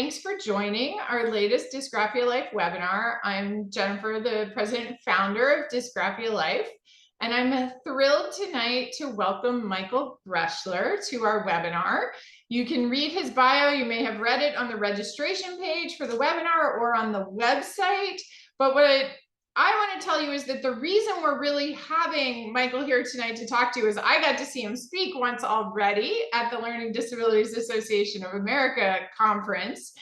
Thanks for joining our latest Dysgraphia Life webinar. I'm Jennifer, the president and founder of Dysgraphia Life, and I'm thrilled tonight to welcome Michael Greschler to our webinar. You can read his bio. You may have read it on the registration page for the webinar or on the website, but what I want to tell you is that the reason we're really having Michael here tonight to talk to is I got to see him speak once already at the Learning Disabilities Association of America conference.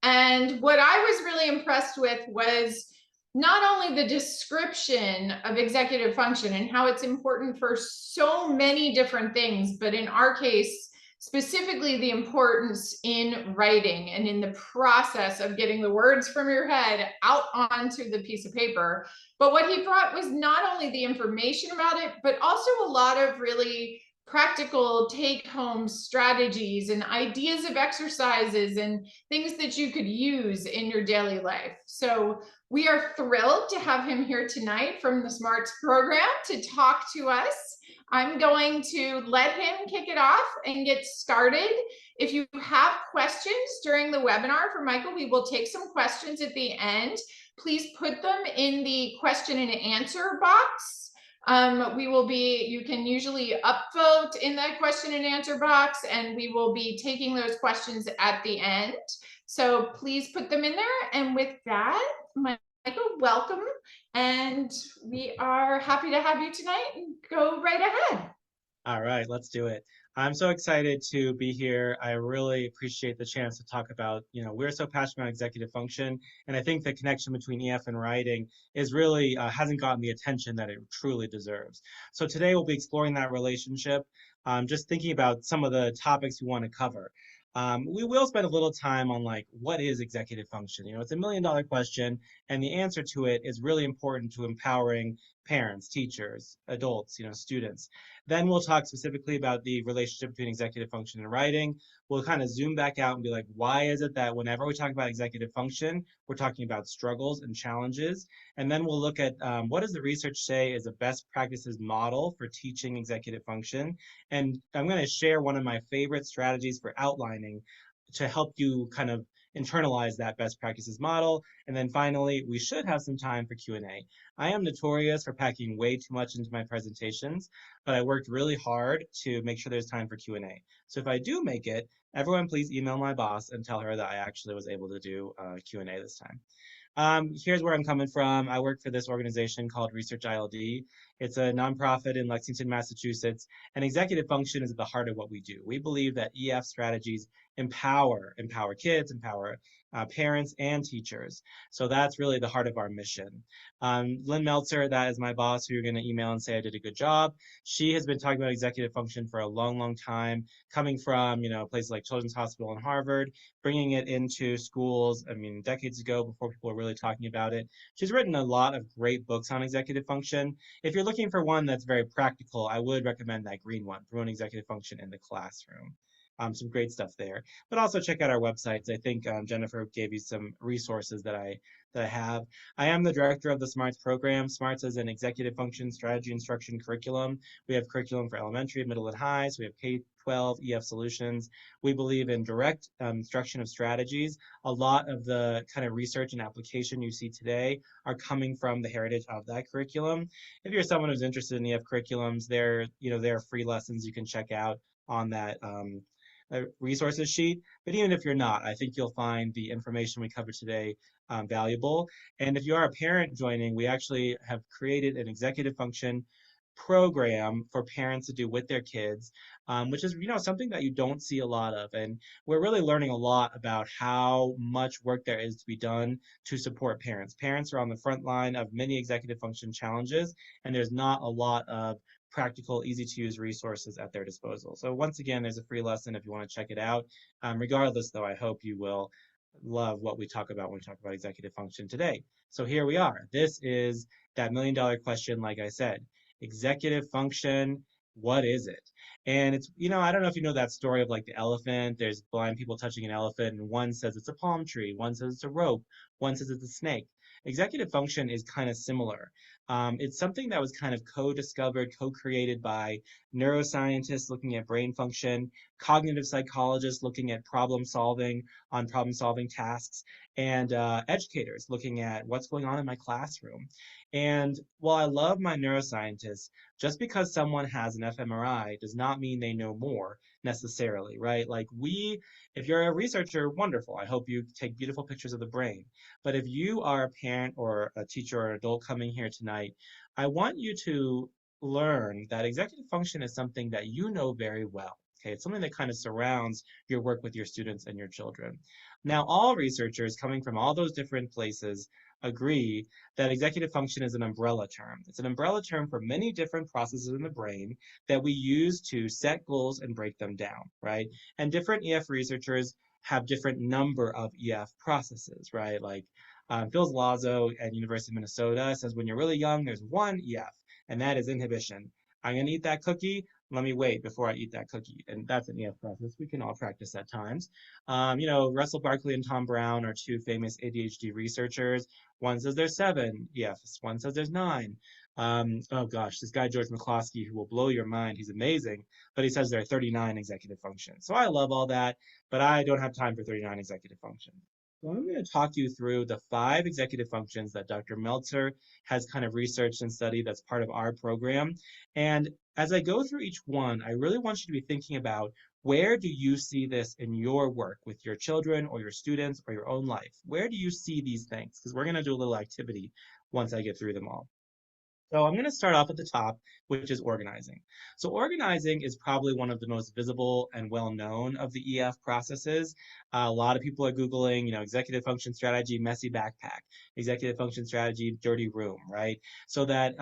And what I was really impressed with was not only the description of executive function and how it's important for so many different things, but in our case, specifically the importance in writing and in the process of getting the words from your head out onto the piece of paper. But what he brought was not only the information about it, but also a lot of really practical take-home strategies and ideas of exercises and things that you could use in your daily life. So we are thrilled to have him here tonight from the SMARTS program to talk to us. I'm going to let him kick it off and get started. If you have questions during the webinar for Michael, we will take some questions at the end. Please put them in the question and answer box. You can usually upvote in the question and answer box, and we will be taking those questions at the end. So please put them in there. And with that, Michael, welcome. And we are happy to have you tonight. Go right ahead. All right, let's do it. I'm so excited to be here. I really appreciate the chance to talk about, we're so passionate about executive function, and I think the connection between EF and writing is really hasn't gotten the attention that it truly deserves. So today we'll be exploring that relationship, just thinking about some of the topics we want to cover. We will spend a little time on what is executive function? It's $1 million question, and the answer to it is really important to empowering parents, teachers, adults, students. Then we'll talk specifically about the relationship between executive function and writing. We'll kind of zoom back out and be like, why is it that whenever we talk about executive function, we're talking about struggles and challenges? And then we'll look at what does the research say is a best practices model for teaching executive function. And I'm going to share one of my favorite strategies for outlining to help you kind of internalize that best practices model. And then finally, we should have some time for Q&A. I am notorious for packing way too much into my presentations, but I worked really hard to make sure there's time for Q&A. So if I do make it, everyone please email my boss and tell her that I actually was able to do Q&A this time. Here's where I'm coming from. I work for this organization called Research ILD. It's a nonprofit in Lexington, Massachusetts, and executive function is at the heart of what we do. We believe that EF strategies empower kids, empower parents and teachers. So that's really the heart of our mission. Lynn Meltzer, that is my boss, who you're going to email and say I did a good job. She has been talking about executive function for a long, long time, coming from places like Children's Hospital and Harvard, bringing it into schools, decades ago before people were really talking about it. She's written a lot of great books on executive function. If you're looking for one that's very practical, I would recommend that green one, Promoting Executive Function in the Classroom. Some great stuff there. But also check out our websites. I think Jennifer gave you some resources that I have. I am the director of the SMARTS program. SMARTS is an executive function strategy instruction curriculum. We have curriculum for elementary, middle, and high. So we have K-12 EF solutions. We believe in direct instruction of strategies. A lot of the kind of research and application you see today are coming from the heritage of that curriculum. If you're someone who's interested in EF curriculums, there are free lessons you can check out on that resources sheet. But even if you're not, I think you'll find the information we cover today valuable. And if you are a parent joining, we actually have created an executive function program for parents to do with their kids, which is something that you don't see a lot of. And we're really learning a lot about how much work there is to be done to support parents. Parents are on the front line of many executive function challenges, and there's not a lot of practical, easy-to-use resources at their disposal. So once again, there's a free lesson if you want to check it out. Regardless, though, I hope you will love what we talk about when we talk about executive function today. So here we are. This is that $1 million question, like I said. Executive function, what is it? And it's, I don't know if you know that story of the elephant. There's blind people touching an elephant, and one says it's a palm tree, one says it's a rope, one says it's a snake. Executive function is kind of similar. It's something that was kind of co-discovered, co-created by neuroscientists looking at brain function, cognitive psychologists looking at problem solving tasks, and educators looking at what's going on in my classroom. And while I love my neuroscientists, just because someone has an fMRI does not mean they know more necessarily, right? Like if you're a researcher, wonderful. I hope you take beautiful pictures of the brain. But if you are a parent or a teacher or an adult coming here tonight, I want you to learn that executive function is something that you know very well. Okay, it's something that kind of surrounds your work with your students and your children. Now, all researchers coming from all those different places agree that executive function is an umbrella term. It's an umbrella term for many different processes in the brain that we use to set goals and break them down, right? And different EF researchers have different number of EF processes, right? Like Phil Lazo at University of Minnesota says when you're really young, there's one EF, and that is inhibition. I'm going to eat that cookie. Let me wait before I eat that cookie. And that's an EF process. We can all practice at times. Russell Barkley and Tom Brown are two famous ADHD researchers. One says there's 7 EFs, one says there's 9. Oh gosh, this guy George McCloskey, who will blow your mind, he's amazing, but he says there are 39 executive functions. So I love all that, but I don't have time for 39 executive functions. So I'm going to talk you through the 5 executive functions that Dr. Meltzer has kind of researched and studied that's part of our program. And as I go through each one, I really want you to be thinking about where do you see this in your work with your children or your students or your own life? Where do you see these things? Because we're going to do a little activity once I get through them all. So I'm going to start off at the top, which is organizing. So organizing is probably one of the most visible and well-known of the EF processes. A lot of people are Googling, executive function strategy, messy backpack, executive function strategy, dirty room, right? So that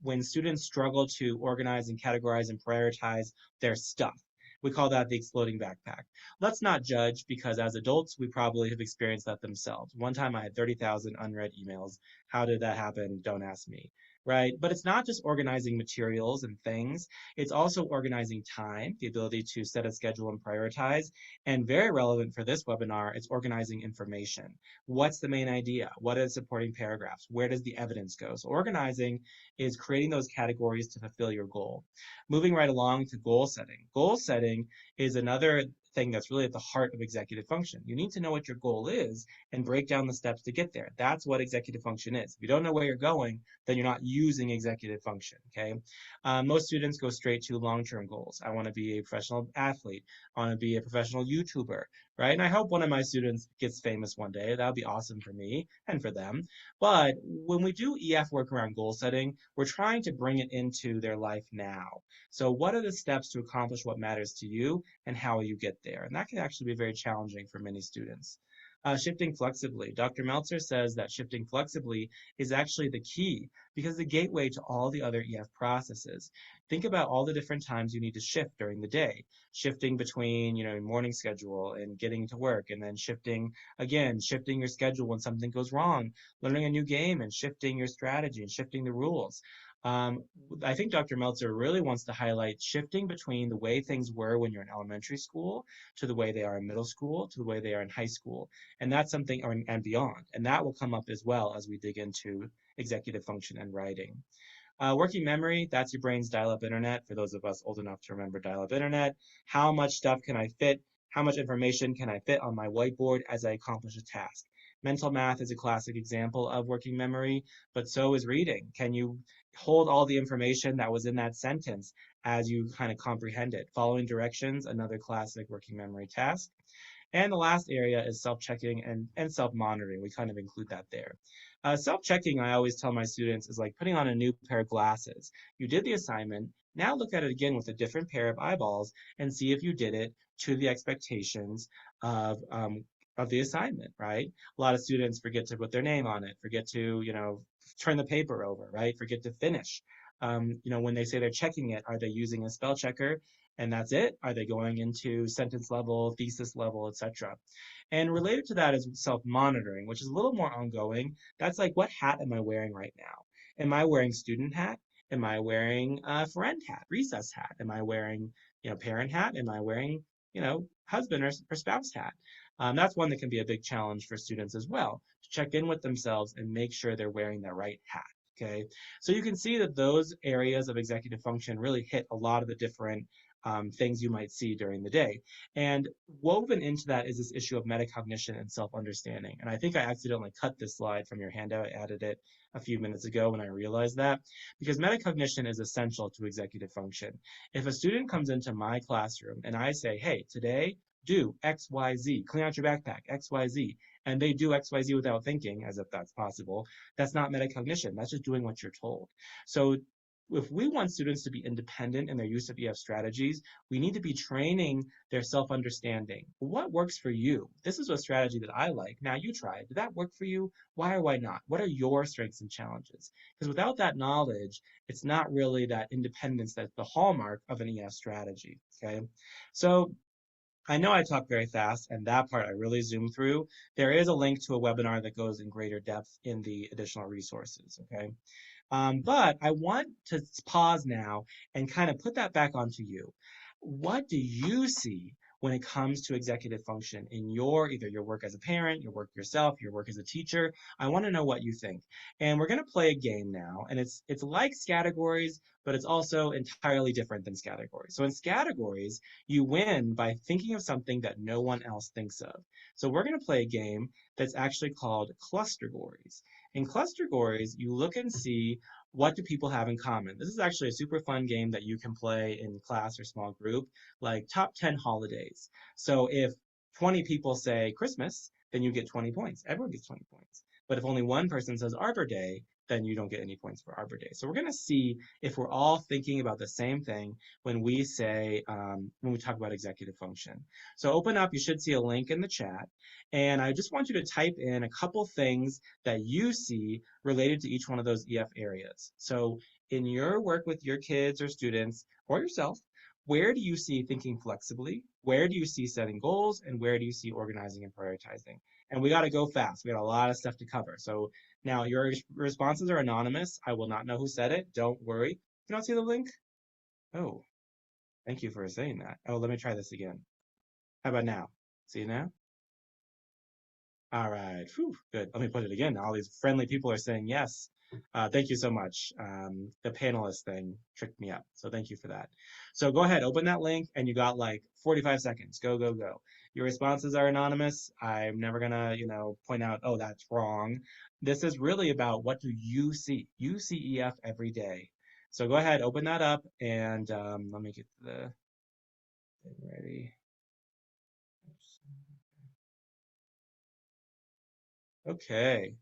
when students struggle to organize and categorize and prioritize their stuff, we call that the exploding backpack. Let's not judge because as adults, we probably have experienced that themselves. One time I had 30,000 unread emails. How did that happen? Don't ask me, right? But it's not just organizing materials and things. It's also organizing time, the ability to set a schedule and prioritize. And very relevant for this webinar, it's organizing information. What's the main idea? What are the supporting paragraphs? Where does the evidence go? So organizing is creating those categories to fulfill your goal. Moving right along to goal setting. Goal setting is another thing that's really at the heart of executive function. You need to know what your goal is and break down the steps to get there. That's what executive function is. If you don't know where you're going, then you're not using executive function, okay? Most students go straight to long-term goals. I want to be a professional athlete. I want to be a professional YouTuber, right? And I hope one of my students gets famous one day. That would be awesome for me and for them. But when we do EF work around goal setting, we're trying to bring it into their life now. So what are the steps to accomplish what matters to you and how will you get there? And that can actually be very challenging for many students. Shifting flexibly. Dr. Meltzer says that shifting flexibly is actually the key because the gateway to all the other EF processes. Think about all the different times you need to shift during the day, shifting between, your morning schedule and getting to work, and then shifting your schedule when something goes wrong, learning a new game and shifting your strategy and shifting the rules. I think Dr. Meltzer really wants to highlight shifting between the way things were when you're in elementary school to the way they are in middle school to the way they are in high school. And that's something, and beyond. And that will come up as well as we dig into executive function and writing. Working memory, that's your brain's dial-up internet. For those of us old enough to remember dial-up internet, how much stuff can I fit? How much information can I fit on my whiteboard as I accomplish a task? Mental math is a classic example of working memory, but so is reading. Can you hold all the information that was in that sentence as you kind of comprehend it? Following directions, another classic working memory task. And the last area is self-checking and self-monitoring. We kind of include that there. Self-checking, I always tell my students, is like putting on a new pair of glasses. You did the assignment. Now look at it again with a different pair of eyeballs and see if you did it to the expectations of the assignment, right? A lot of students forget to put their name on it, forget to, turn the paper over, right? Forget to finish. When they say they're checking it, are they using a spell checker? And that's it? Are they going into sentence level, thesis level, etc.? And related to that is self-monitoring, which is a little more ongoing. That's like, what hat am I wearing right now? Am I wearing student hat? Am I wearing a friend hat, recess hat? Am I wearing, parent hat? Am I wearing, husband or spouse hat? That's one that can be a big challenge for students as well, to check in with themselves and make sure they're wearing the right hat. Okay, so you can see that those areas of executive function really hit a lot of the different things you might see during the day. And woven into that is this issue of metacognition and self-understanding. And I think I accidentally cut this slide from your handout. I added it a few minutes ago when I realized that, because metacognition is essential to executive function. If a student comes into my classroom and I say, hey, today, do X, Y, Z, clean out your backpack, X, Y, Z, and they do X, Y, Z without thinking, as if that's possible, that's not metacognition. That's just doing what you're told. So if we want students to be independent in their use of EF strategies, we need to be training their self-understanding. What works for you? This is a strategy that I like. Now you try it. Did that work for you? Why or why not? What are your strengths and challenges? Because without that knowledge, it's not really that independence that's the hallmark of an EF strategy. Okay. So I know I talk very fast, and that part I really zoomed through. There is a link to a webinar that goes in greater depth in the additional resources, okay? But I want to pause now and kind of put that back onto you. What do you see when it comes to executive function in either your work as a parent, your work yourself, your work as a teacher? I want to know what you think. And we're going to play a game now, and it's like categories, but it's also entirely different than categories. So in categories, you win by thinking of something that no one else thinks of. So we're going to play a game that's actually called cluster gories. In cluster gories, you look and see what do people have in common. This is actually a super fun game that you can play in class or small group, like top 10 holidays. So if 20 people say Christmas, then you get 20 points. Everyone gets 20 points. But if only one person says Arbor Day, then you don't get any points for Arbor Day. So we're going to see if we're all thinking about the same thing when we say, when we talk about executive function. So open up, you should see a link in the chat. And I just want you to type in a couple things that you see related to each one of those EF areas. So in your work with your kids or students or yourself, where do you see thinking flexibly? Where do you see setting goals? And where do you see organizing and prioritizing? And we got to go fast. We got a lot of stuff to cover. So now your responses are anonymous. I will not know who said it. Don't worry. You don't see the link? Oh, thank you for saying that. Oh, let me try this again. How about now? See it now? All right. Whew, good. Let me put it again. All these friendly people are saying yes. Thank you so much. The panelist thing tricked me up. So thank you for that. So go ahead, open that link, and you got like 45 seconds. Go, go, go. Your responses are anonymous. I'm never gonna, point out, oh, that's wrong. This is really about what do you see? You see EF every day. So go ahead, open that up, and let me get the thing ready. Okay.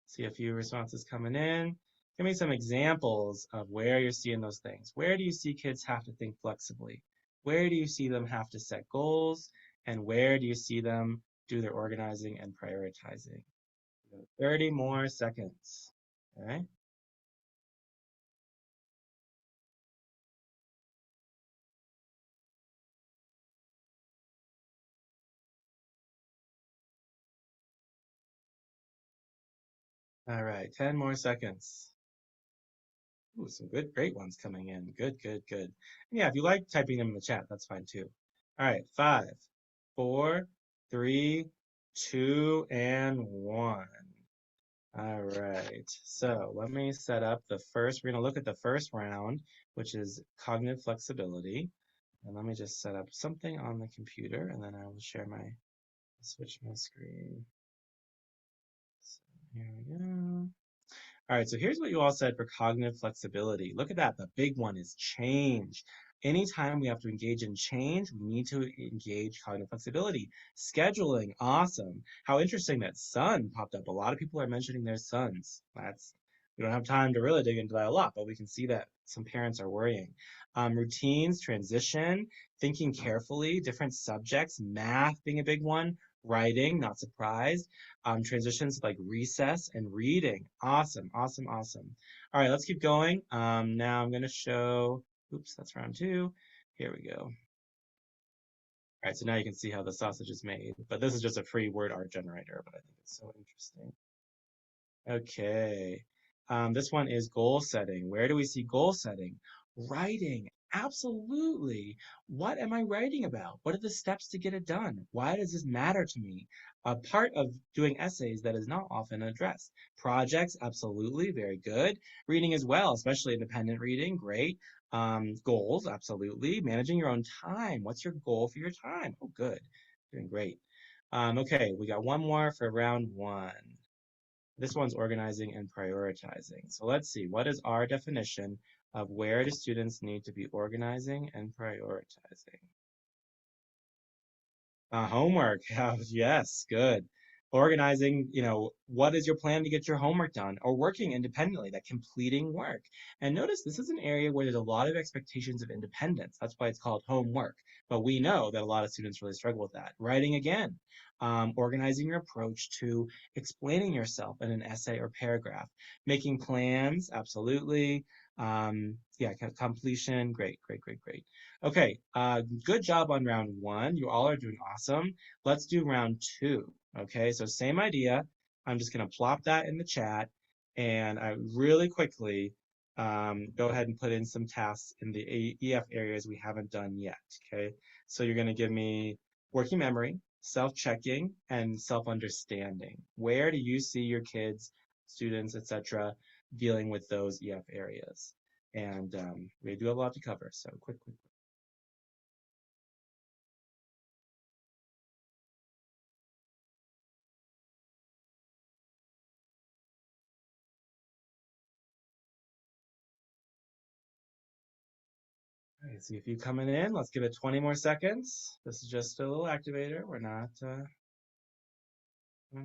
See a few responses coming in. Give me some examples of where you're seeing those things. Where do you see kids have to think flexibly? Where do you see them have to set goals? And where do you see them do their organizing and prioritizing? 30 more seconds. Okay. All right, 10 more seconds. Ooh, some great ones coming in. Good, good, good. And yeah, if you like typing them in the chat, that's fine too. All right, 5, 4, 3, 2, and 1. All right, so let me set up we're going to look at the first round, which is cognitive flexibility. And let me just set up something on the computer, and then I will switch my screen. So here we go. All right, so here's what you all said for cognitive flexibility. Look at that, the big one is change. Anytime we have to engage in change, we need to engage cognitive flexibility. Scheduling, awesome. How interesting that sun popped up. A lot of people are mentioning their sons. We don't have time to really dig into that a lot, but we can see that some parents are worrying. Routines, transition, thinking carefully, different subjects, math being a big one, writing, not surprised. Transitions like recess and reading. Awesome, awesome, awesome. All right, let's keep going. Now I'm going to show, oops, that's round 2. Here we go. All right, so now you can see how the sausage is made, but this is just a free word art generator, but I think it's so interesting. Okay, this one is goal setting. Where do we see goal setting? Writing, absolutely. What am I writing about? What are the steps to get it done? Why does this matter to me? A part of doing essays that is not often addressed. Projects, absolutely, very good. Reading as well, especially independent reading, great. Goals, absolutely. Managing your own time. What's your goal for your time? Oh, good. Doing great. Okay, we got one more for round one. This one's organizing and prioritizing. So let's see, what is our definition of where do students need to be organizing and prioritizing? Homework. Yes, good. Organizing, what is your plan to get your homework done or working independently, that completing work. And notice this is an area where there's a lot of expectations of independence. That's why it's called homework. But we know that a lot of students really struggle with that. Writing again, organizing your approach to explaining yourself in an essay or paragraph, making plans, absolutely. Yeah, completion, great, great, great, great. Okay, good job on round one. You all are doing awesome. Let's do round two. Okay, so same idea. I'm just going to plop that in the chat and I really quickly go ahead and put in some tasks in the EF areas we haven't done yet. Okay, so you're going to give me working memory, self-checking, and self-understanding. Where do you see your kids, students, etc., dealing with those EF areas? And we do have a lot to cover, so quick. All right, see if you coming in. Let's give it 20 more seconds. This is just a little activator. We're not going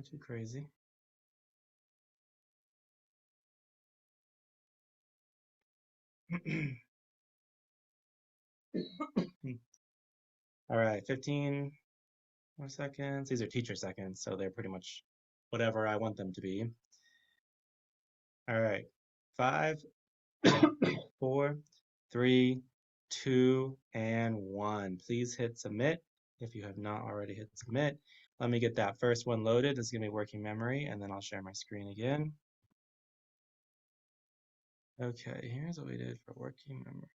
too crazy. All right, 15 more seconds. These are teacher seconds, so they're pretty much whatever I want them to be. All right, 5, 4, 3, 2, and 1. Please hit submit if you have not already hit submit. Let me get that first one loaded. This is going to be working memory, and then I'll share my screen again. Okay, here's what we did for working memory.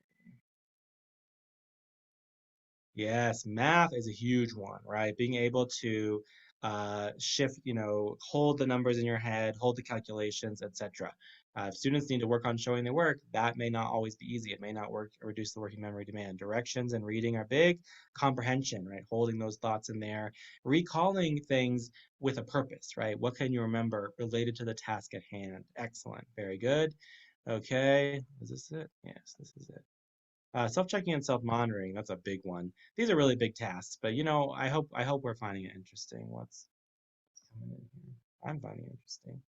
Yes, math is a huge one, right? Being able to shift, hold the numbers in your head, hold the calculations, etc. If students need to work on showing their work, that may not always be easy. It may not work or reduce the working memory demand. Directions and reading are big. Comprehension, right? Holding those thoughts in there. Recalling things with a purpose, right? What can you remember related to the task at hand? Excellent. Very good. Okay. Is this it? Yes, this is it. Self-checking and self-monitoring, that's a big one. These are really big tasks, but I hope we're finding it interesting. What's coming in here? I'm finding it interesting.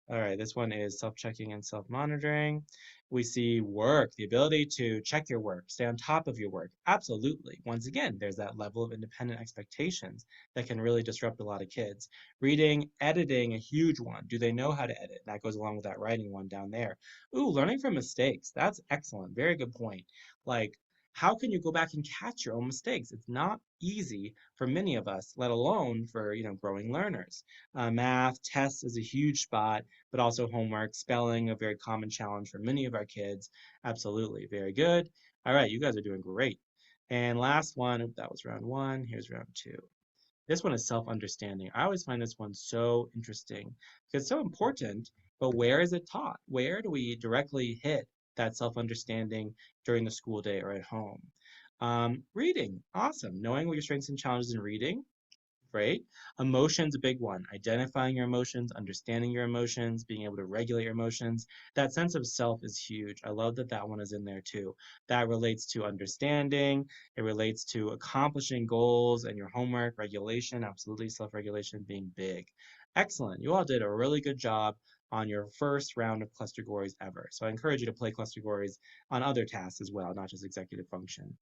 All right, this one is self-checking and self-monitoring. We see work, the ability to check your work, stay on top of your work. Absolutely. Once again, there's that level of independent expectations that can really disrupt a lot of kids. Reading, editing, a huge one. Do they know how to edit? That goes along with that writing one down there. Ooh, learning from mistakes. That's excellent. Very good point. Like, how can you go back and catch your own mistakes? It's not easy for many of us, let alone for, growing learners. Math, tests is a huge spot, but also homework, spelling, a very common challenge for many of our kids. Absolutely, very good. All right, you guys are doing great. And last one, that was round one. Here's round two. This one is self-understanding. I always find this one so interesting because it's so important, but where is it taught? Where do we directly hit that self-understanding during the school day or at home? Reading, awesome. Knowing what your strengths and challenges in reading, right? Emotions, a big one. Identifying your emotions, understanding your emotions, being able to regulate your emotions. That sense of self is huge. I love that that one is in there too. That relates to understanding. It relates to accomplishing goals and your homework, regulation, absolutely self-regulation being big. Excellent. You all did a really good job on your first round of cluster Gories ever. So I encourage you to play cluster Gories on other tasks as well, not just executive function.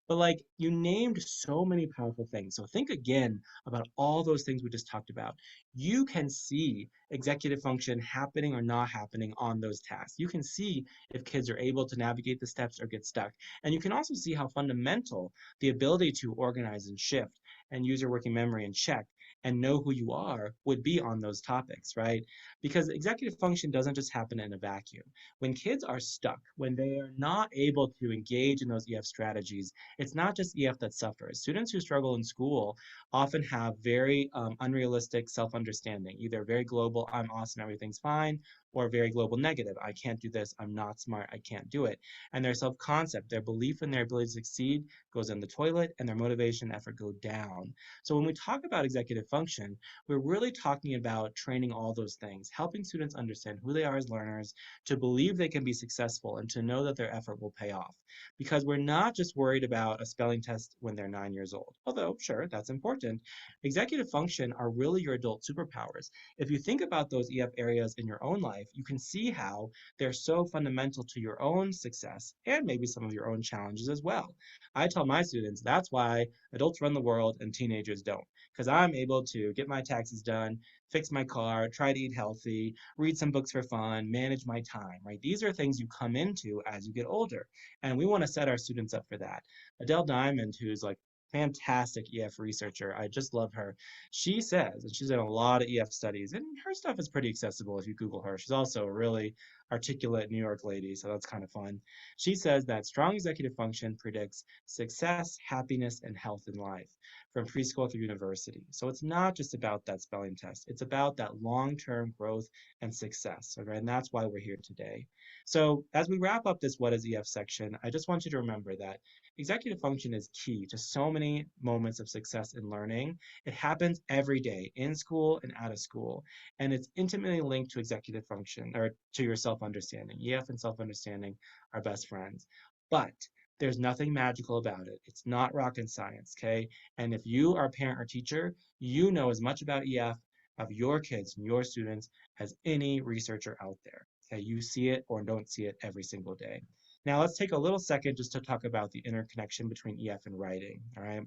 But like you named so many powerful things. So think again about all those things we just talked about. You can see executive function happening or not happening on those tasks. You can see if kids are able to navigate the steps or get stuck. And you can also see how fundamental the ability to organize and shift and use your working memory and check and know who you are would be on those topics, right? Because executive function doesn't just happen in a vacuum. When kids are stuck, when they are not able to engage in those EF strategies, it's not just EF that suffers. Students who struggle in school often have very unrealistic self-understanding, either very global, I'm awesome, everything's fine, or very global negative, I can't do this, I'm not smart, I can't do it. And their self-concept, their belief in their ability to succeed goes in the toilet, and their motivation and effort go down. So when we talk about executive function, we're really talking about training all those things, helping students understand who they are as learners, to believe they can be successful, and to know that their effort will pay off. Because we're not just worried about a spelling test when they're 9 years old, although sure, that's important. Executive function are really your adult superpowers. If you think about those EF areas in your own life, you can see how they're so fundamental to your own success and maybe some of your own challenges as well. I tell my students that's why adults run the world and teenagers don't, because I'm able to get my taxes done, fix my car, try to eat healthy, read some books for fun, manage my time, right? These are things you come into as you get older, and we want to set our students up for that. Adele Diamond, who's like fantastic EF researcher. I just love her. She says, and she's done a lot of EF studies, and her stuff is pretty accessible if you Google her. She's also a really articulate New York lady, so that's kind of fun. She says that strong executive function predicts success, happiness, and health in life from preschool through university. So it's not just about that spelling test. It's about that long-term growth and success. Okay, and that's why we're here today. So as we wrap up this What is EF section, I just want you to remember that executive function is key to so many moments of success in learning. It happens every day in school and out of school, and it's intimately linked to executive function or to your self-understanding. EF and self-understanding are best friends. But there's nothing magical about it. It's not rocket science, okay? And if you are a parent or teacher, you know as much about EF of your kids and your students as any researcher out there. Okay, you see it or don't see it every single day. Now let's take a little second just to talk about the interconnection between EF and writing, all right?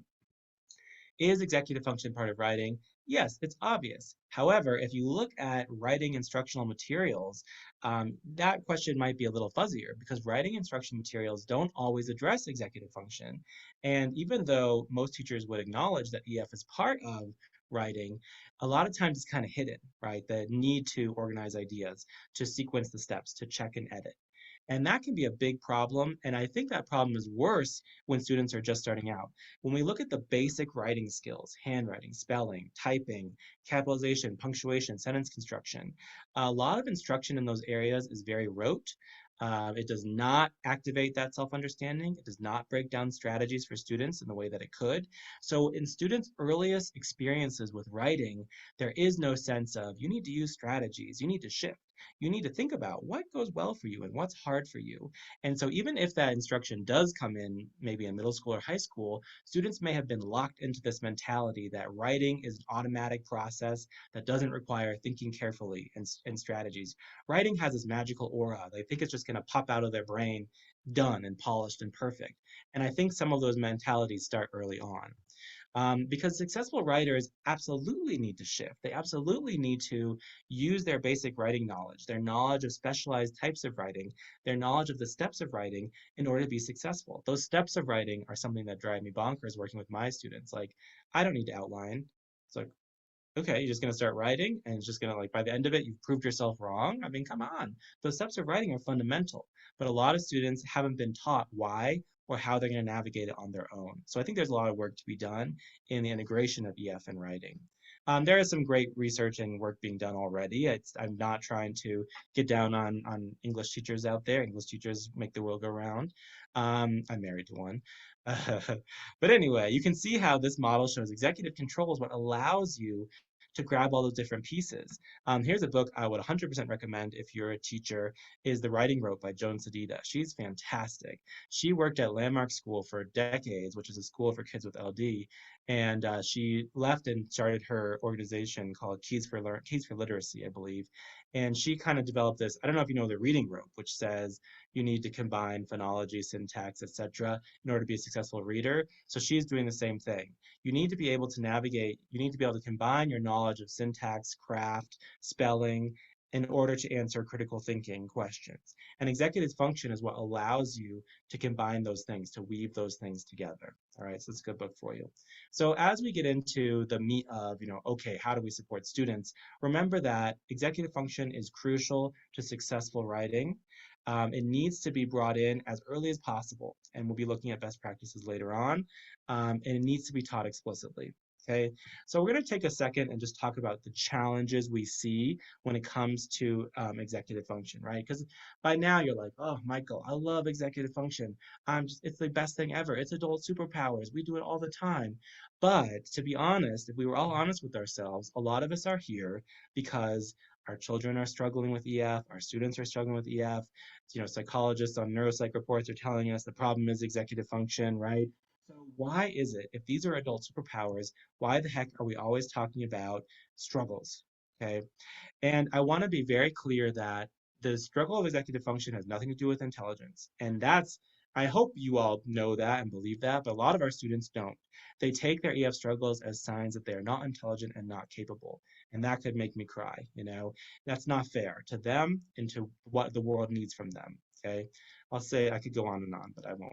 Is executive function part of writing? Yes, it's obvious. However, if you look at writing instructional materials, that question might be a little fuzzier because writing instruction materials don't always address executive function. And even though most teachers would acknowledge that EF is part of writing, a lot of times it's kind of hidden, right? The need to organize ideas, to sequence the steps, to check and edit. And that can be a big problem. And I think that problem is worse when students are just starting out. When we look at the basic writing skills, handwriting, spelling, typing, capitalization, punctuation, sentence construction, a lot of instruction in those areas is very rote. It does not activate that self-understanding. It does not break down strategies for students in the way that it could. So in students' earliest experiences with writing, there is no sense of you need to use strategies, you need to shift. You need to think about what goes well for you and what's hard for you. And so even if that instruction does come in maybe in middle school or high school, students may have been locked into this mentality that writing is an automatic process that doesn't require thinking carefully and strategies. Writing has this magical aura. They think it's just going to pop out of their brain, done and polished and perfect. And I think some of those mentalities start early on. Because successful writers absolutely need to shift. They absolutely need to use their basic writing knowledge, their knowledge of specialized types of writing, their knowledge of the steps of writing in order to be successful. Those steps of writing are something that drive me bonkers working with my students. Like, I don't need to outline. It's like, okay, you're just going to start writing and it's just going to like by the end of it, you've proved yourself wrong. I mean, come on. Those steps of writing are fundamental, but a lot of students haven't been taught why or how they're going to navigate it on their own. So I think there's a lot of work to be done in the integration of EF and writing. There is some great research and work being done already. I'm not trying to get down on English teachers out there. English teachers make the world go round. I'm married to one. But anyway, you can see how this model shows executive control is what allows you to grab all those different pieces. Here's a book I would 100% recommend if you're a teacher, is The Writing Rope by Joan Sedita. She's fantastic. She worked at Landmark School for decades, which is a school for kids with LD, and she left and started her organization called Keys for Literacy, I believe. And she kind of developed this, I don't know if you know the reading rope, which says you need to combine phonology, syntax, etc., in order to be a successful reader. So she's doing the same thing. You need to be able to navigate, you need to be able to combine your knowledge of syntax, craft, spelling, in order to answer critical thinking questions. And executive function is what allows you to combine those things, to weave those things together. All right, so it's a good book for you. So as we get into the meat of, okay, how do we support students? Remember that executive function is crucial to successful writing. It needs to be brought in as early as possible, and we'll be looking at best practices later on. And it needs to be taught explicitly. Okay, so we're going to take a second and just talk about the challenges we see when it comes to executive function, right? Because by now you're like, oh, Michael, I love executive function. It's the best thing ever. It's adult superpowers. We do it all the time. But to be honest, if we were all honest with ourselves, a lot of us are here because our children are struggling with EF, our students are struggling with EF. Psychologists on neuropsych reports are telling us the problem is executive function, right? So why is it, if these are adult superpowers, why the heck are we always talking about struggles? Okay. And I want to be very clear that the struggle of executive function has nothing to do with intelligence. And I hope you all know that and believe that, but a lot of our students don't. They take their EF struggles as signs that they are not intelligent and not capable. And that could make me cry, That's not fair to them and to what the world needs from them, okay? I'll say I could go on, but I won't.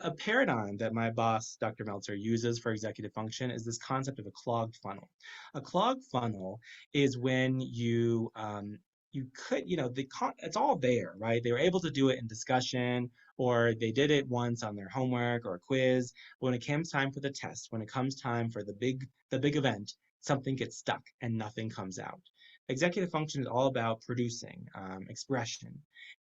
A paradigm that my boss, Dr. Meltzer, uses for executive function is this concept of a clogged funnel. A clogged funnel is when it's all there, right? They were able to do it in discussion, or they did it once on their homework or a quiz. But when it comes time for the test, when it comes time for the big event, something gets stuck and nothing comes out. Executive function is all about producing expression.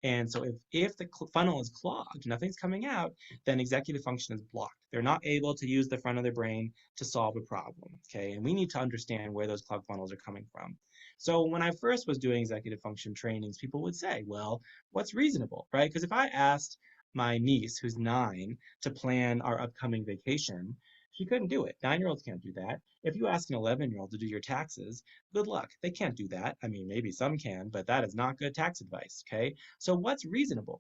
And so if the funnel is clogged, nothing's coming out, then executive function is blocked. They're not able to use the front of their brain to solve a problem, okay? And we need to understand where those clogged funnels are coming from. So when I first was doing executive function trainings, people would say, well, what's reasonable, right? Because if I asked my niece, who's 9, to plan our upcoming vacation, she couldn't do it. 9-year-olds can't do that. If you ask an 11-year-old to do your taxes, good luck. They can't do that. I mean, maybe some can, but that is not good tax advice, okay? So what's reasonable?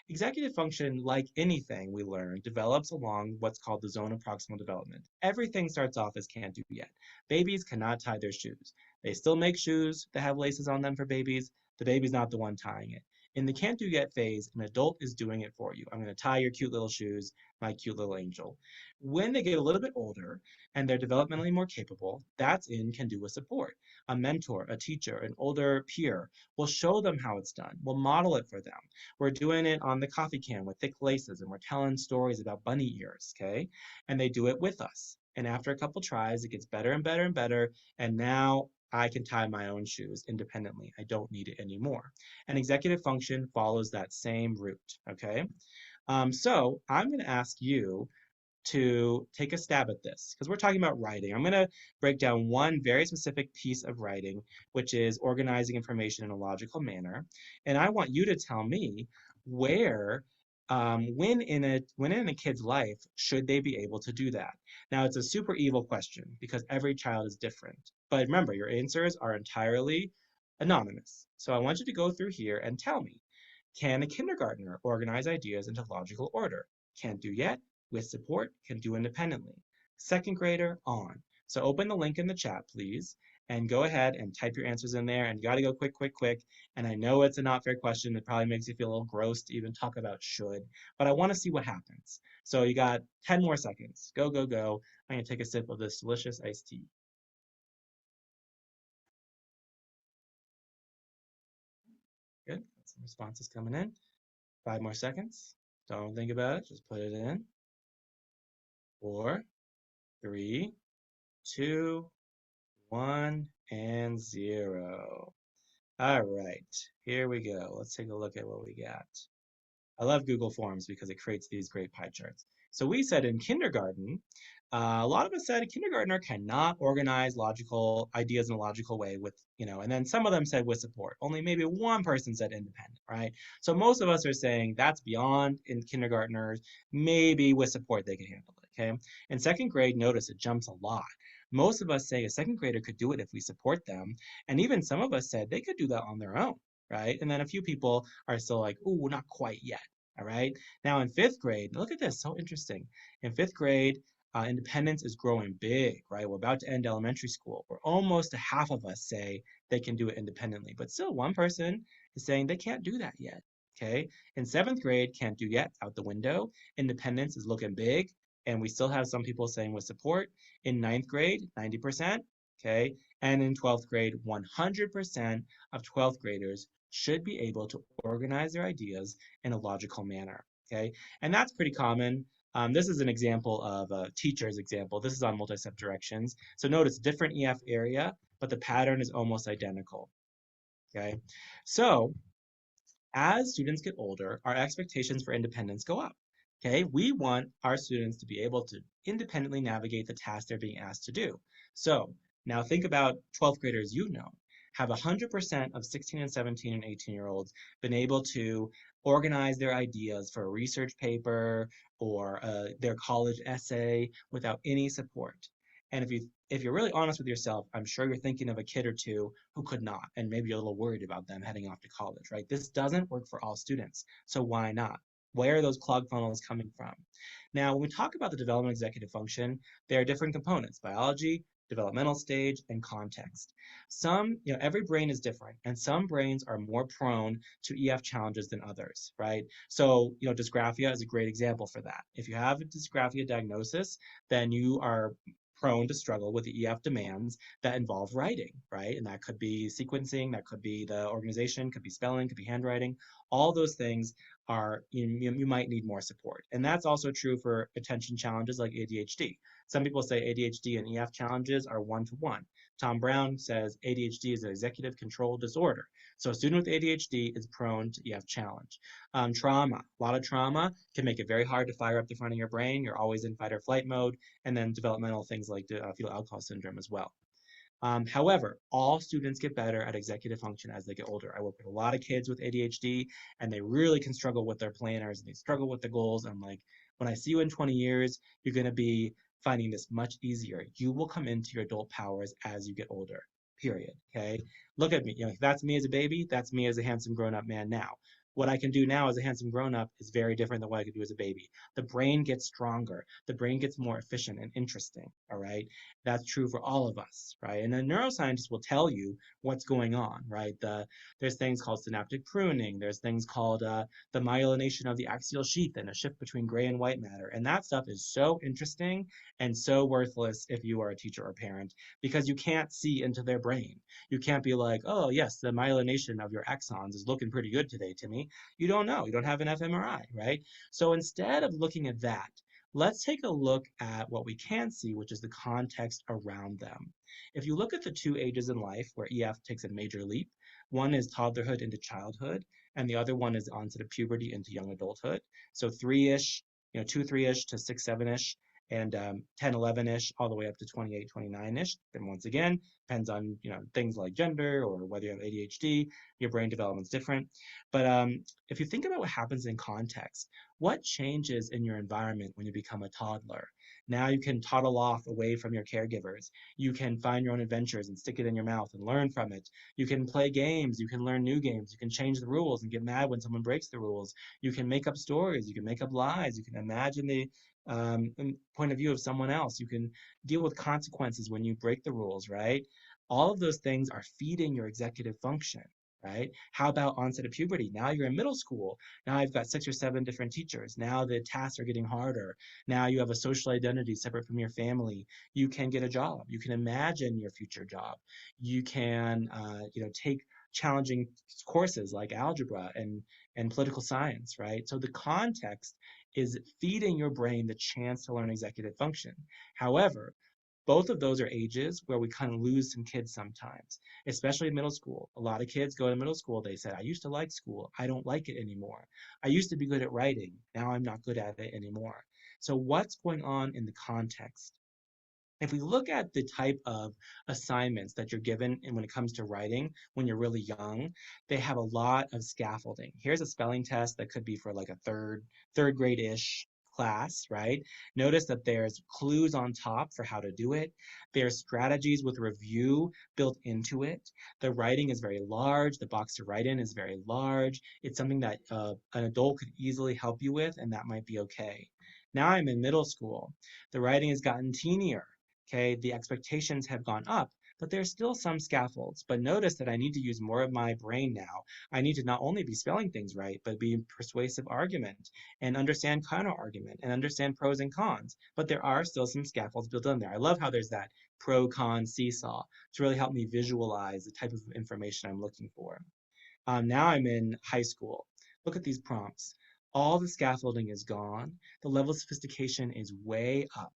Executive function, like anything we learn, develops along what's called the zone of proximal development. Everything starts off as can't do yet. Babies cannot tie their shoes. They still make shoes that have laces on them for babies. The baby's not the one tying it. In the can't do yet phase, an adult is doing it for you. I'm going to tie your cute little shoes, my cute little angel. When they get a little bit older and they're developmentally more capable, that's in can do with support. A mentor, a teacher, an older peer will show them how it's done. We'll model it for them. We're doing it on the coffee can with thick laces, and we're telling stories about bunny ears, okay? And they do it with us. And after a couple tries, it gets better and better and better. And now I can tie my own shoes independently. I don't need it anymore. And executive function follows that same route, okay? So I'm going to ask you to take a stab at this because we're talking about writing. I'm going to break down one very specific piece of writing, which is organizing information in a logical manner. And I want you to tell me where, when in a kid's life, should they be able to do that? Now, it's a super evil question because every child is different. But remember, your answers are entirely anonymous. So I want you to go through here and tell me, can a kindergartner organize ideas into logical order? Can't do yet. With support, can do independently. Second grader, on. So open the link in the chat, please, and go ahead and type your answers in there. And you got to go quick, quick, quick. And I know it's a not fair question. It probably makes you feel a little gross to even talk about should, but I want to see what happens. So you got 10 more seconds. Go, go, go. I'm going to take a sip of this delicious iced tea. Good. Some responses coming in. 5 more seconds. Don't think about it. Just put it in. 4, 3, 2, 1, and 0. All right, here we go. Let's take a look at what we got. I love Google Forms because it creates these great pie charts. So we said in kindergarten, a lot of us said a kindergartner cannot organize logical ideas in a logical way with, and then some of them said with support. Only maybe one person said independent, right? So most of us are saying that's beyond in kindergartners. Maybe with support they can handle it, okay? In second grade, notice it jumps a lot. Most of us say a second grader could do it if we support them. And even some of us said they could do that on their own, right? And then a few people are still like, ooh, not quite yet, all right? Now in fifth grade, look at this, so interesting. In fifth grade, independence is growing big, right? We're about to end elementary school, where almost a half of us say they can do it independently, but still one person is saying they can't do that yet, okay? In 7th grade, can't do yet, out the window. Independence is looking big, and we still have some people saying with support. In 9th grade, 90%, okay? And in 12th grade, 100% of 12th graders should be able to organize their ideas in a logical manner, okay? And that's pretty common. This is an example of a teacher's example. This is on multi-step directions. So notice different EF area, but the pattern is almost identical, okay? So as students get older, our expectations for independence go up. Okay, we want our students to be able to independently navigate the tasks they're being asked to do. So now think about 12th graders you know. Have 100% of 16 and 17 and 18-year-olds been able to organize their ideas for a research paper or their college essay without any support? And if you're really honest with yourself, I'm sure you're thinking of a kid or two who could not, and maybe you're a little worried about them heading off to college, right? This doesn't work for all students, so why not? Where are those clogged funnels coming from? Now, when we talk about the development executive function, there are different components: biology, developmental stage, and context. Every brain is different, and some brains are more prone to EF challenges than others, right? So, dysgraphia is a great example for that. If you have a dysgraphia diagnosis, then you are prone to struggle with the EF demands that involve writing, right? And that could be sequencing, that could be the organization, could be spelling, could be handwriting. All those things you might need more support. And that's also true for attention challenges like ADHD. Some people say ADHD and EF challenges are one-to-one. Tom Brown says ADHD is an executive control disorder. So a student with ADHD is prone to EF challenge. Trauma, a lot of trauma can make it very hard to fire up the front of your brain. You're always in fight or flight mode, and then developmental things like fetal alcohol syndrome as well. However, all students get better at executive function as they get older. I work with a lot of kids with ADHD, and they really can struggle with their planners, and they struggle with the goals. I'm like, when I see you in 20 years, you're going to be finding this much easier. You will come into your adult powers as you get older, period, okay? Look at me. That's me as a baby. That's me as a handsome grown-up man now. What I can do now as a handsome grown-up is very different than what I could do as a baby. The brain gets stronger. The brain gets more efficient and interesting, all right? That's true for all of us, right? And a neuroscientist will tell you what's going on, right? There's things called synaptic pruning. There's things called the myelination of the axial sheath and a shift between gray and white matter. And that stuff is so interesting and so worthless if you are a teacher or parent, because you can't see into their brain. You can't be like, oh, yes, the myelination of your axons is looking pretty good today, Timmy. You don't know. You don't have an fMRI, right? So instead of looking at that, let's take a look at what we can see, which is the context around them. If you look at the two ages in life where EF takes a major leap, one is toddlerhood into childhood, and the other one is onset of puberty into young adulthood. So 3-ish, 2, 3-ish to 6, 7-ish, and 10, 11-ish, all the way up to 28, 29-ish. Then once again, depends on things like gender or whether you have ADHD, your brain development's different. But if you think about what happens in context, what changes in your environment when you become a toddler? Now you can toddle off away from your caregivers. You can find your own adventures and stick it in your mouth and learn from it. You can play games. You can learn new games. You can change the rules and get mad when someone breaks the rules. You can make up stories. You can make up lies. You can imagine the point of view of someone else. You can deal with consequences when you break the rules, right? All of those things are feeding your executive function, right? How about onset of puberty? Now you're in middle school. Now I've got 6 or 7 different teachers. Now the tasks are getting harder. Now you have a social identity separate from your family. You can get a job. You can imagine your future job. You can, take challenging courses like algebra and political science, right? So the context is feeding your brain the chance to learn executive function. However, both of those are ages where we kind of lose some kids sometimes, especially in middle school. A lot of kids go to middle school, they say, I used to like school. I don't like it anymore. I used to be good at writing. Now I'm not good at it anymore. So what's going on in the context? If we look at the type of assignments that you're given and when it comes to writing when you're really young, they have a lot of scaffolding. Here's a spelling test that could be for like a third grade-ish class, right? Notice that there's clues on top for how to do it. There's strategies with review built into it. The writing is very large. The box to write in is very large. It's something that an adult could easily help you with, and that might be okay. Now I'm in middle school. The writing has gotten teenier. Okay, the expectations have gone up, but there's still some scaffolds. But notice that I need to use more of my brain now. I need to not only be spelling things right, but be persuasive argument and understand counter argument and understand pros and cons. But there are still some scaffolds built in there. I love how there's that pro con seesaw to really help me visualize the type of information I'm looking for. Now I'm in high school. Look at these prompts. All the scaffolding is gone. The level of sophistication is way up.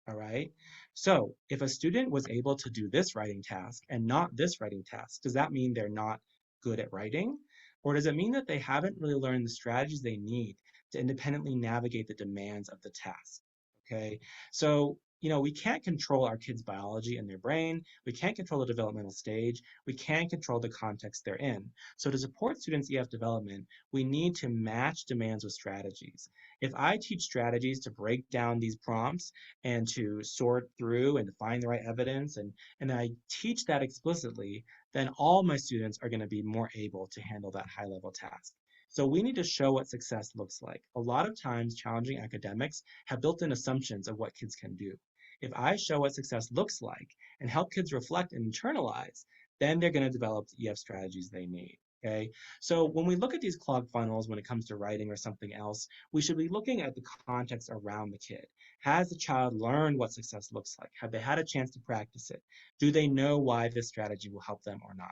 All right. So if a student was able to do this writing task and not this writing task, does that mean they're not good at writing? Or does it mean that they haven't really learned the strategies they need to independently navigate the demands of the task? Okay. So, we can't control our kids' biology and their brain. We can't control the developmental stage. We can't control the context they're in. So to support students' EF development, we need to match demands with strategies. If I teach strategies to break down these prompts and to sort through and to find the right evidence and I teach that explicitly, then all my students are going to be more able to handle that high level task. So we need to show what success looks like. A lot of times challenging academics have built-in assumptions of what kids can do. If I show what success looks like and help kids reflect and internalize, then they're going to develop the EF strategies they need. Okay, so when we look at these clogged funnels when it comes to writing or something else, we should be looking at the context around the kid. Has the child learned what success looks like? Have they had a chance to practice it? Do they know why this strategy will help them or not?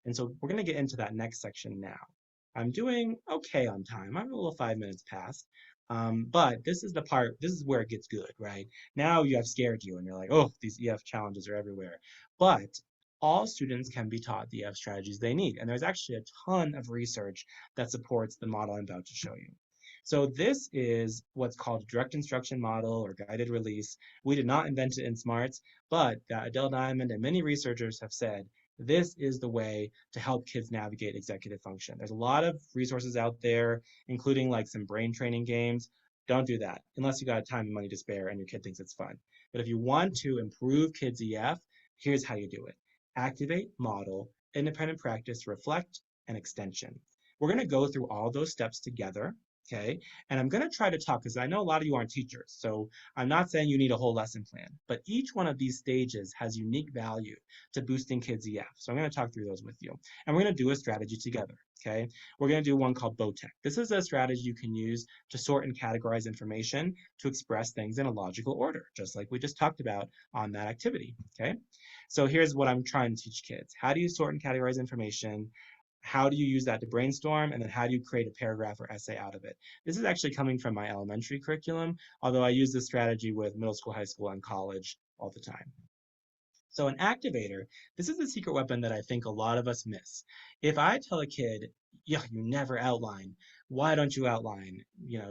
And so we're going to get into that next section now. I'm doing okay on time. I'm a little 5 minutes past. But this is the part, this is where it gets good, right? Now you have scared you and you're like, oh, these EF challenges are everywhere. But all students can be taught the EF strategies they need. And there's actually a ton of research that supports the model I'm about to show you. So this is what's called a direct instruction model or guided release. We did not invent it in SMARTS, but Adele Diamond and many researchers have said this is the way to help kids navigate executive function. There's a lot of resources out there, including like some brain training games. Don't do that unless you got time and money to spare and your kid thinks it's fun. But if you want to improve kids' EF, here's how you do it. Activate, model, independent practice, reflect, and extension. We're going to go through all those steps together, okay? And I'm going to try to talk, because I know a lot of you aren't teachers, so I'm not saying you need a whole lesson plan, but each one of these stages has unique value to boosting kids' EF. So I'm going to talk through those with you. And we're going to do a strategy together, okay? We're going to do one called BOTEC. This is a strategy you can use to sort and categorize information to express things in a logical order, just like we just talked about on that activity, okay? So here's what I'm trying to teach kids. How do you sort and categorize information? How do you use that to brainstorm? And then how do you create a paragraph or essay out of it? This is actually coming from my elementary curriculum, although I use this strategy with middle school, high school, and college all the time. So an activator, this is the secret weapon that I think a lot of us miss. If I tell a kid, yeah, you never outline. Why don't you outline?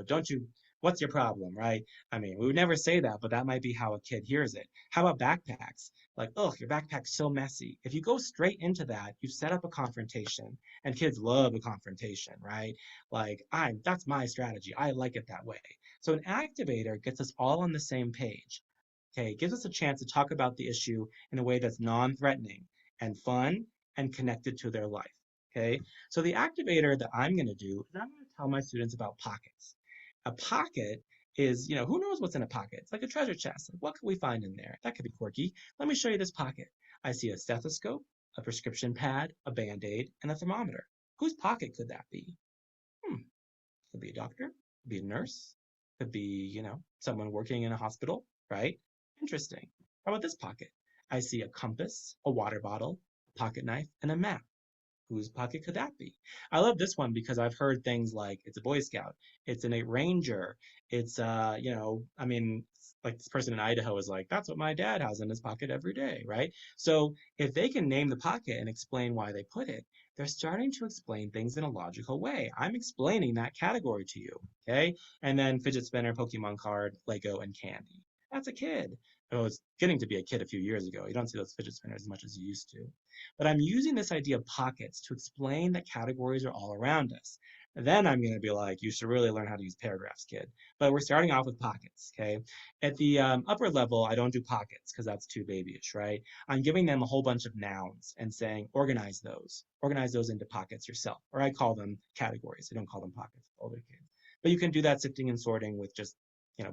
Don't you, what's your problem, right? I mean, we would never say that, but that might be how a kid hears it. How about backpacks? Like, oh, your backpack's so messy. If you go straight into that, you've set up a confrontation, and kids love a confrontation, right? Like, that's my strategy. I like it that way. So an activator gets us all on the same page. Okay, it gives us a chance to talk about the issue in a way that's non-threatening and fun and connected to their life. Okay, so the activator that I'm going to do is I'm going to tell my students about pockets. A pocket is, who knows what's in a pocket? It's like a treasure chest. Like, what could we find in there? That could be quirky. Let me show you this pocket. I see a stethoscope, a prescription pad, a Band-Aid, and a thermometer. Whose pocket could that be? Could be a doctor, could be a nurse, could be, someone working in a hospital, right? Interesting. How about this pocket? I see a compass, a water bottle, a pocket knife, and a map. Whose pocket could that be? I love this one because I've heard things like it's a Boy Scout, it's an 8 Ranger, it's like this person in Idaho is like, that's what my dad has in his pocket every day, right? So if they can name the pocket and explain why they put it, they're starting to explain things in a logical way. I'm explaining that category to you, okay? And then fidget spinner, Pokemon card, Lego, and candy. That's a kid. Oh, it's getting to be a kid a few years ago. You don't see those fidget spinners as much as you used to. But I'm using this idea of pockets to explain that categories are all around us. Then I'm going to be like, you should really learn how to use paragraphs, kid. But we're starting off with pockets, okay? At the upper level, I don't do pockets because that's too babyish, right? I'm giving them a whole bunch of nouns and saying, organize those. Organize those into pockets yourself. Or I call them categories. I don't call them pockets for older kids. But you can do that sifting and sorting with just,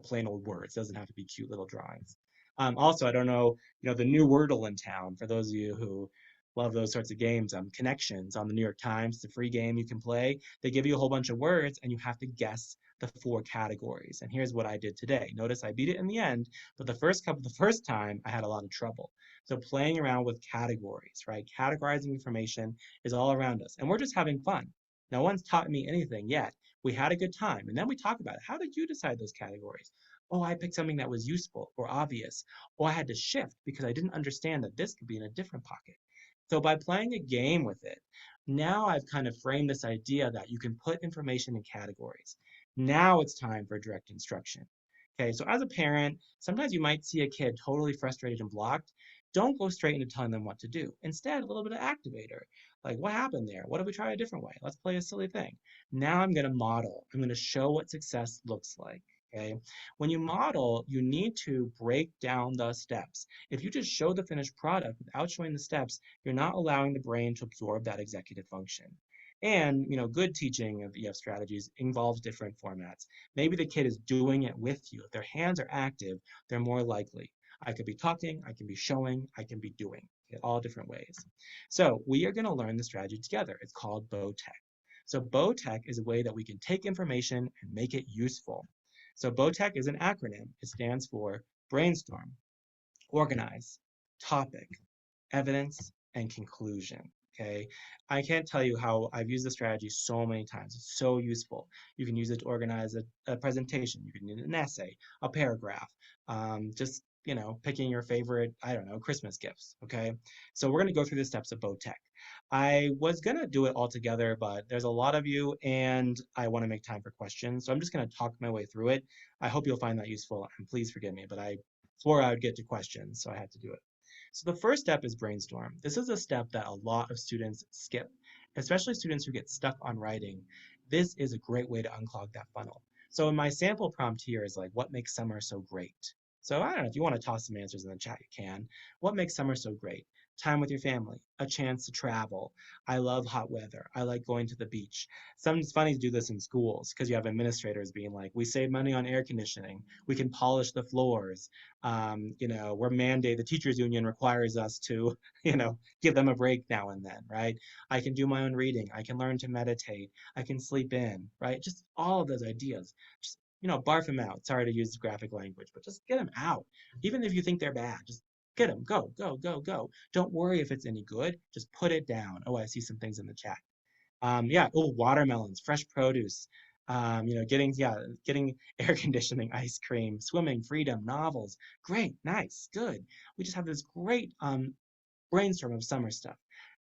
plain old words. It doesn't have to be cute little drawings. Also, I don't know, the new Wordle in town, for those of you who love those sorts of games, Connections on the New York Times, it's a free game you can play. They give you a whole bunch of words and you have to guess the four categories. And here's what I did today. Notice I beat it in the end, but the first time I had a lot of trouble. So playing around with categories, right? Categorizing information is all around us, and we're just having fun. No one's taught me anything yet. We had a good time, and then we talk about it. How did you decide those categories? Oh, I picked something that was useful or obvious. Oh, I had to shift because I didn't understand that this could be in a different pocket. So by playing a game with it, now I've kind of framed this idea that you can put information in categories. Now it's time for direct instruction. Okay, so as a parent, sometimes you might see a kid totally frustrated and blocked. Don't go straight into telling them what to do. Instead, a little bit of activator. Like, what happened there? What if we try a different way? Let's play a silly thing. Now I'm going to model. I'm going to show what success looks like. Okay. When you model, you need to break down the steps. If you just show the finished product without showing the steps, you're not allowing the brain to absorb that executive function. And good teaching of EF strategies involves different formats. Maybe the kid is doing it with you. If their hands are active, they're more likely. I could be talking, I can be showing, I can be doing, in all different ways. So we are going to learn the strategy together. It's called BOTEC. So BOTEC is a way that we can take information and make it useful. So BOTEC is an acronym. It stands for Brainstorm, Organize, Topic, Evidence, and Conclusion. Okay, I can't tell you how I've used the strategy so many times. It's so useful. You can use it to organize a presentation. You can use an essay, a paragraph, just picking your favorite, I don't know, Christmas gifts. Okay, so we're going to go through the steps of BOTEC. I was going to do it all together, but there's a lot of you and I want to make time for questions. So I'm just going to talk my way through it. I hope you'll find that useful, and please forgive me, but I swore I would get to questions, so I had to do it. So the first step is brainstorm. This is a step that a lot of students skip, especially students who get stuck on writing. This is a great way to unclog that funnel. So in my sample prompt here is like, what makes summer so great? So I don't know, if you want to toss some answers in the chat, you can. What makes summer so great? Time with your family, a chance to travel. I love hot weather. I like going to the beach. It's funny to do this in schools because you have administrators being like, we save money on air conditioning. We can polish the floors. We're mandated, the teachers union requires us to, give them a break now and then, right? I can do my own reading. I can learn to meditate. I can sleep in, right? Just all of those ideas. Just, barf them out. Sorry to use graphic language, but just get them out. Even if you think they're bad, just get them. Go, go, go, go. Don't worry if it's any good. Just put it down. Oh, I see some things in the chat. Yeah. Oh, watermelons, fresh produce. Getting air conditioning, ice cream, swimming, freedom, novels. Great, nice, good. We just have this great brainstorm of summer stuff.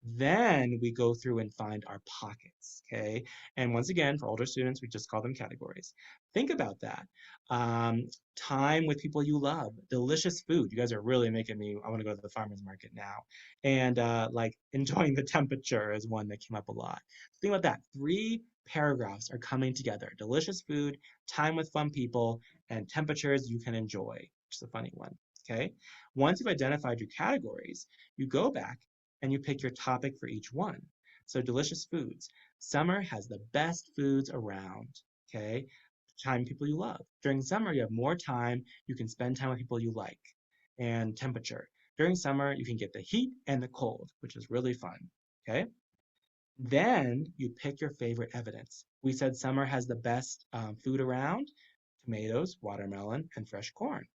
Then we go through and find our pockets, okay? And once again, for older students, we just call them categories. Think about that. Time with people you love, delicious food. You guys are really making me, I want to go to the farmer's market now. And like enjoying the temperature is one that came up a lot. Think about that. 3 paragraphs are coming together. Delicious food, time with fun people, and temperatures you can enjoy, which is a funny one, okay? Once you've identified your categories, you go back and you pick your topic for each one. So delicious foods. Summer has the best foods around, okay? Time people you love. During summer, you have more time. You can spend time with people you like. And temperature. During summer, you can get the heat and the cold, which is really fun, okay? Then you pick your favorite evidence. We said summer has the best food around, tomatoes, watermelon, and fresh corn.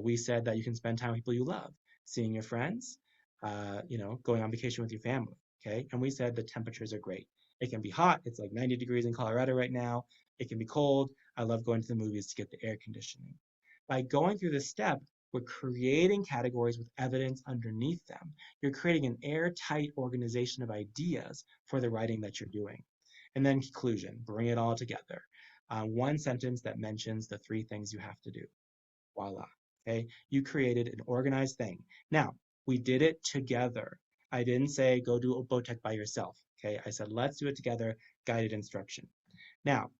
We said that you can spend time with people you love, seeing your friends, going on vacation with your family, okay? And we said the temperatures are great. It can be hot. It's like 90 degrees in Colorado right now. It can be cold. I love going to the movies to get the air conditioning. By going through this step, we're creating categories with evidence underneath them. You're creating an airtight organization of ideas for the writing that you're doing. And then conclusion, bring it all together. One sentence that mentions the 3 things you have to do. Voila. Okay, you created an organized thing. Now, we did it together. I didn't say go do a BOTEC by yourself. Okay, I said let's do it together, guided instruction. Now,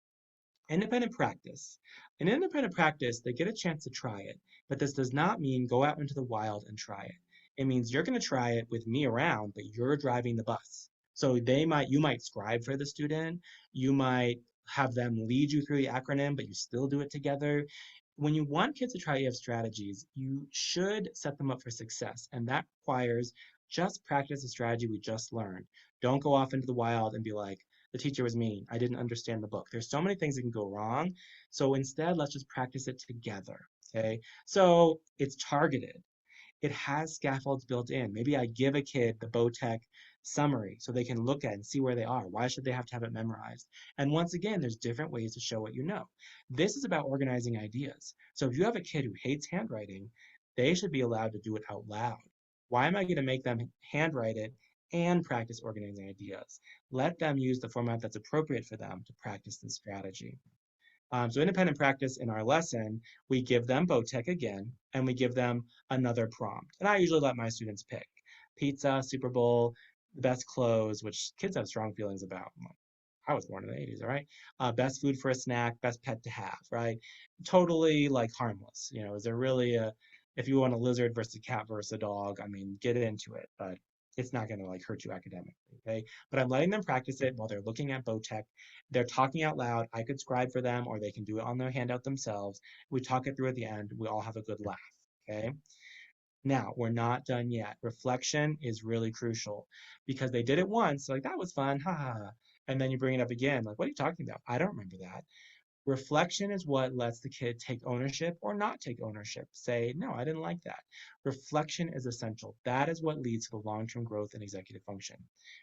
independent practice. In independent practice, they get a chance to try it, but this does not mean go out into the wild and try it. It means you're going to try it with me around, but you're driving the bus. So you might scribe for the student, you might have them lead you through the acronym, but you still do it together. when you want kids to try EF strategies, you should set them up for success. And that requires just practice the strategy we just learned. Don't go off into the wild and be like, the teacher was mean. I didn't understand the book. There's so many things that can go wrong. So instead, let's just practice it together. Okay. So it's targeted. It has scaffolds built in. Maybe I give a kid the BOTEC summary so they can look at and see where they are. Why should they have to have it memorized? And once again, there's different ways to show what you know. This is about organizing ideas. So if you have a kid who hates handwriting, they should be allowed to do it out loud. Why am I going to make them handwrite it and practice organizing ideas? Let them use the format that's appropriate for them to practice the strategy. So independent practice in our lesson, we give them BOTEC again, and we give them another prompt. And I usually let my students pick pizza, Super Bowl, the best clothes, which kids have strong feelings about. I was born in the 80s, all right? Best food for a snack, best pet to have, right? Totally like harmless. You know, is there really if you want a lizard versus a cat versus a dog, I mean, get into it, but it's not going to like hurt you academically, okay? But I'm letting them practice it while they're looking at BOTEC. They're talking out loud. I could scribe for them, or they can do it on their handout themselves. We talk it through at the end. We all have a good laugh, okay? Now, we're not done yet. Reflection is really crucial because they did it once, like that was fun, ha ha ha. And then you bring it up again, like, what are you talking about? I don't remember that. Reflection is what lets the kid take ownership or not take ownership. Say, no, I didn't like that. Reflection is essential. That is what leads to the long-term growth in executive function.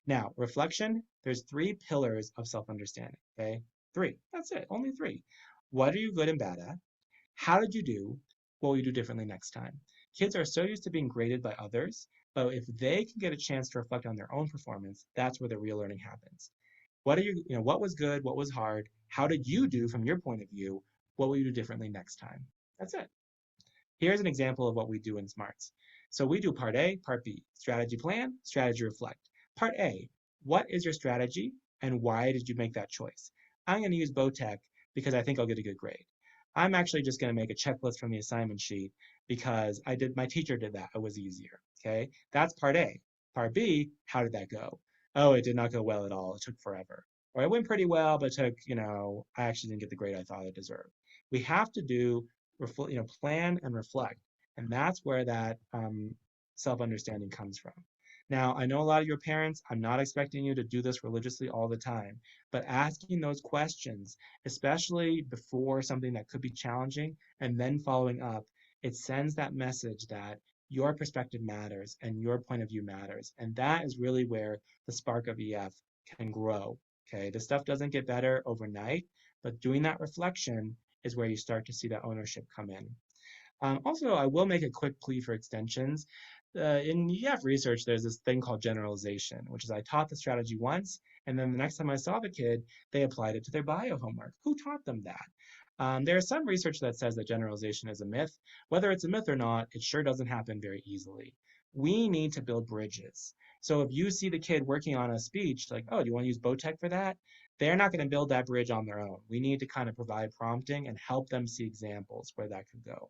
Now, reflection, there's 3 pillars of self-understanding, okay? 3, that's it, only 3. What are you good and bad at? How did you do? What will you do differently next time? Kids are so used to being graded by others, but if they can get a chance to reflect on their own performance, that's where the real learning happens. What was good? What was hard? How did you do from your point of view? What will you do differently next time? That's it. Here's an example of what we do in SMARTS. So we do part A, part B, strategy plan, strategy reflect. Part A, what is your strategy and why did you make that choice? I'm going to use BOTEC because I think I'll get a good grade. I'm actually just going to make a checklist from the assignment sheet because my teacher did that. It was easier. Okay, that's part A. Part B, how did that go? Oh, it did not go well at all. It took forever. Or it went pretty well, but it took, I actually didn't get the grade I thought I deserved. We have to do, plan and reflect. And that's where that self-understanding comes from. Now, I know a lot of your parents, I'm not expecting you to do this religiously all the time, but asking those questions, especially before something that could be challenging, and then following up, it sends that message that your perspective matters and your point of view matters. And that is really where the spark of EF can grow. Okay, this stuff doesn't get better overnight, but doing that reflection is where you start to see that ownership come in. Also, I will make a quick plea for extensions. In EF research, there's this thing called generalization, which is I taught the strategy once, and then the next time I saw the kid, they applied it to their bio homework. Who taught them that? There is some research that says that generalization is a myth. Whether it's a myth or not, it sure doesn't happen very easily. We need to build bridges. So if you see the kid working on a speech, like, oh, do you want to use BOTEC for that? They're not going to build that bridge on their own. We need to kind of provide prompting and help them see examples where that could go.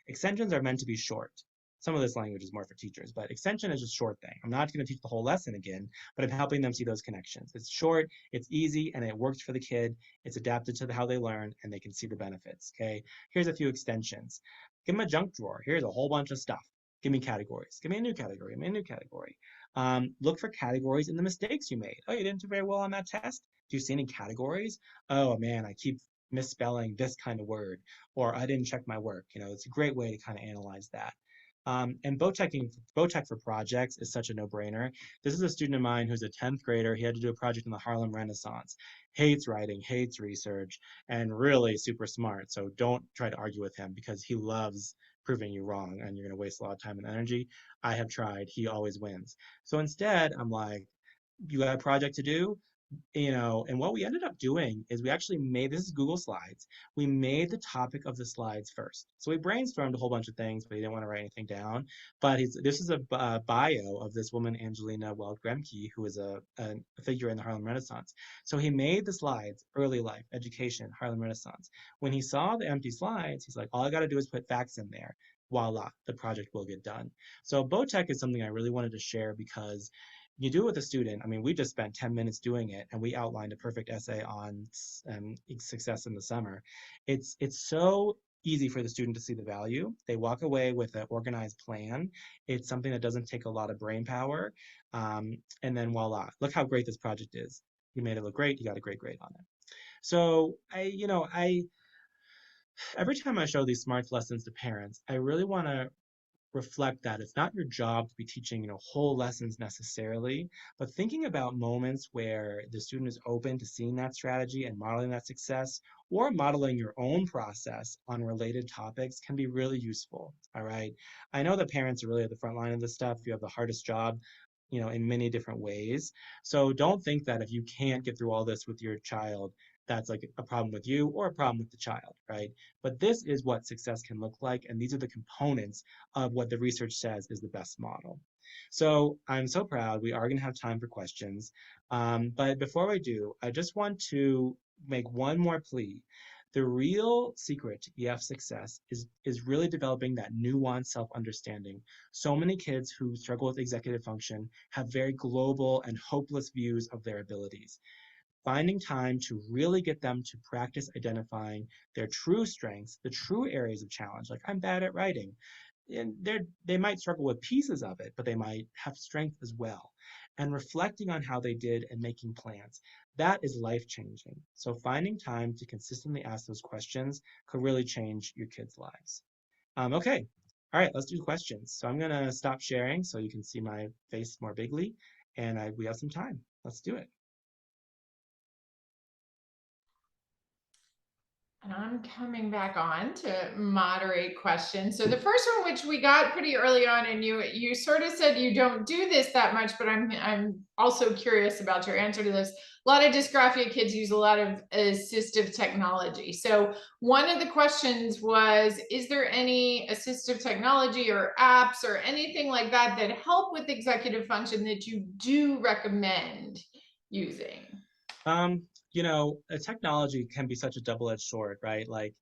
Extensions are meant to be short. Some of this language is more for teachers, but extension is just a short thing. I'm not going to teach the whole lesson again, but I'm helping them see those connections. It's short, it's easy, and it works for the kid. It's adapted to how they learn, and they can see the benefits, okay? Here's a few extensions. Give them a junk drawer. Here's a whole bunch of stuff. Give me categories. Give me a new category. Give me a new category. Look for categories in the mistakes you made. Oh, you didn't do very well on that test? Do you see any categories? Oh, man, I keep misspelling this kind of word, or I didn't check my work. It's a great way to kind of analyze that. And BOTEC for projects is such a no-brainer. This is a student of mine who's a 10th grader. He had to do a project on the Harlem Renaissance. Hates writing, hates research, and really super smart. So don't try to argue with him because he loves proving you wrong and you're going to waste a lot of time and energy. I have tried. He always wins. So instead, I'm like, you got a project to do? And what we ended up doing is we actually this is Google Slides. We made the topic of the slides first. So we brainstormed a whole bunch of things, but he didn't want to write anything down. But this is a bio of this woman, Angelina Weld-Gremke, who is a figure in the Harlem Renaissance. So he made the slides, early life, education, Harlem Renaissance. When he saw the empty slides, he's like, all I got to do is put facts in there. Voila, the project will get done. So BOTEC is something I really wanted to share because you do it with a student. I mean, we just spent 10 minutes doing it, and we outlined a perfect essay on success in the summer. It's so easy for the student to see the value. They walk away with an organized plan. It's something that doesn't take a lot of brain power. And then voila, look how great this project is. You made it look great. You got a great grade on it. So I every time I show these smarts lessons to parents, I really want to reflect that it's not your job to be teaching, whole lessons necessarily, but thinking about moments where the student is open to seeing that strategy and modeling that success, or modeling your own process on related topics can be really useful. All right. I know that parents are really at the front line of this stuff. You have the hardest job, in many different ways. So don't think that if you can't get through all this with your child, that's like a problem with you or a problem with the child, right? But this is what success can look like, and these are the components of what the research says is the best model. So I'm so proud. We are going to have time for questions. But before I do, I just want to make one more plea. The real secret to EF success is really developing that nuanced self-understanding. So many kids who struggle with executive function have very global and hopeless views of their abilities. Finding time to really get them to practice identifying their true strengths, the true areas of challenge, like I'm bad at writing. And they might struggle with pieces of it, but they might have strength as well. And reflecting on how they did and making plans. That is life changing. So finding time to consistently ask those questions could really change your kids' lives. Okay. All right, let's do questions. So I'm gonna stop sharing so you can see my face more bigly, and we have some time. Let's do it. And I'm coming back on to moderate questions. So the first one, which we got pretty early on, and you sort of said you don't do this that much, but I'm also curious about your answer to this. A lot of dysgraphia kids use a lot of assistive technology. So one of the questions was, is there any assistive technology or apps or anything like that that help with executive function that you do recommend using? Um, a technology can be such a double-edged sword, right? Like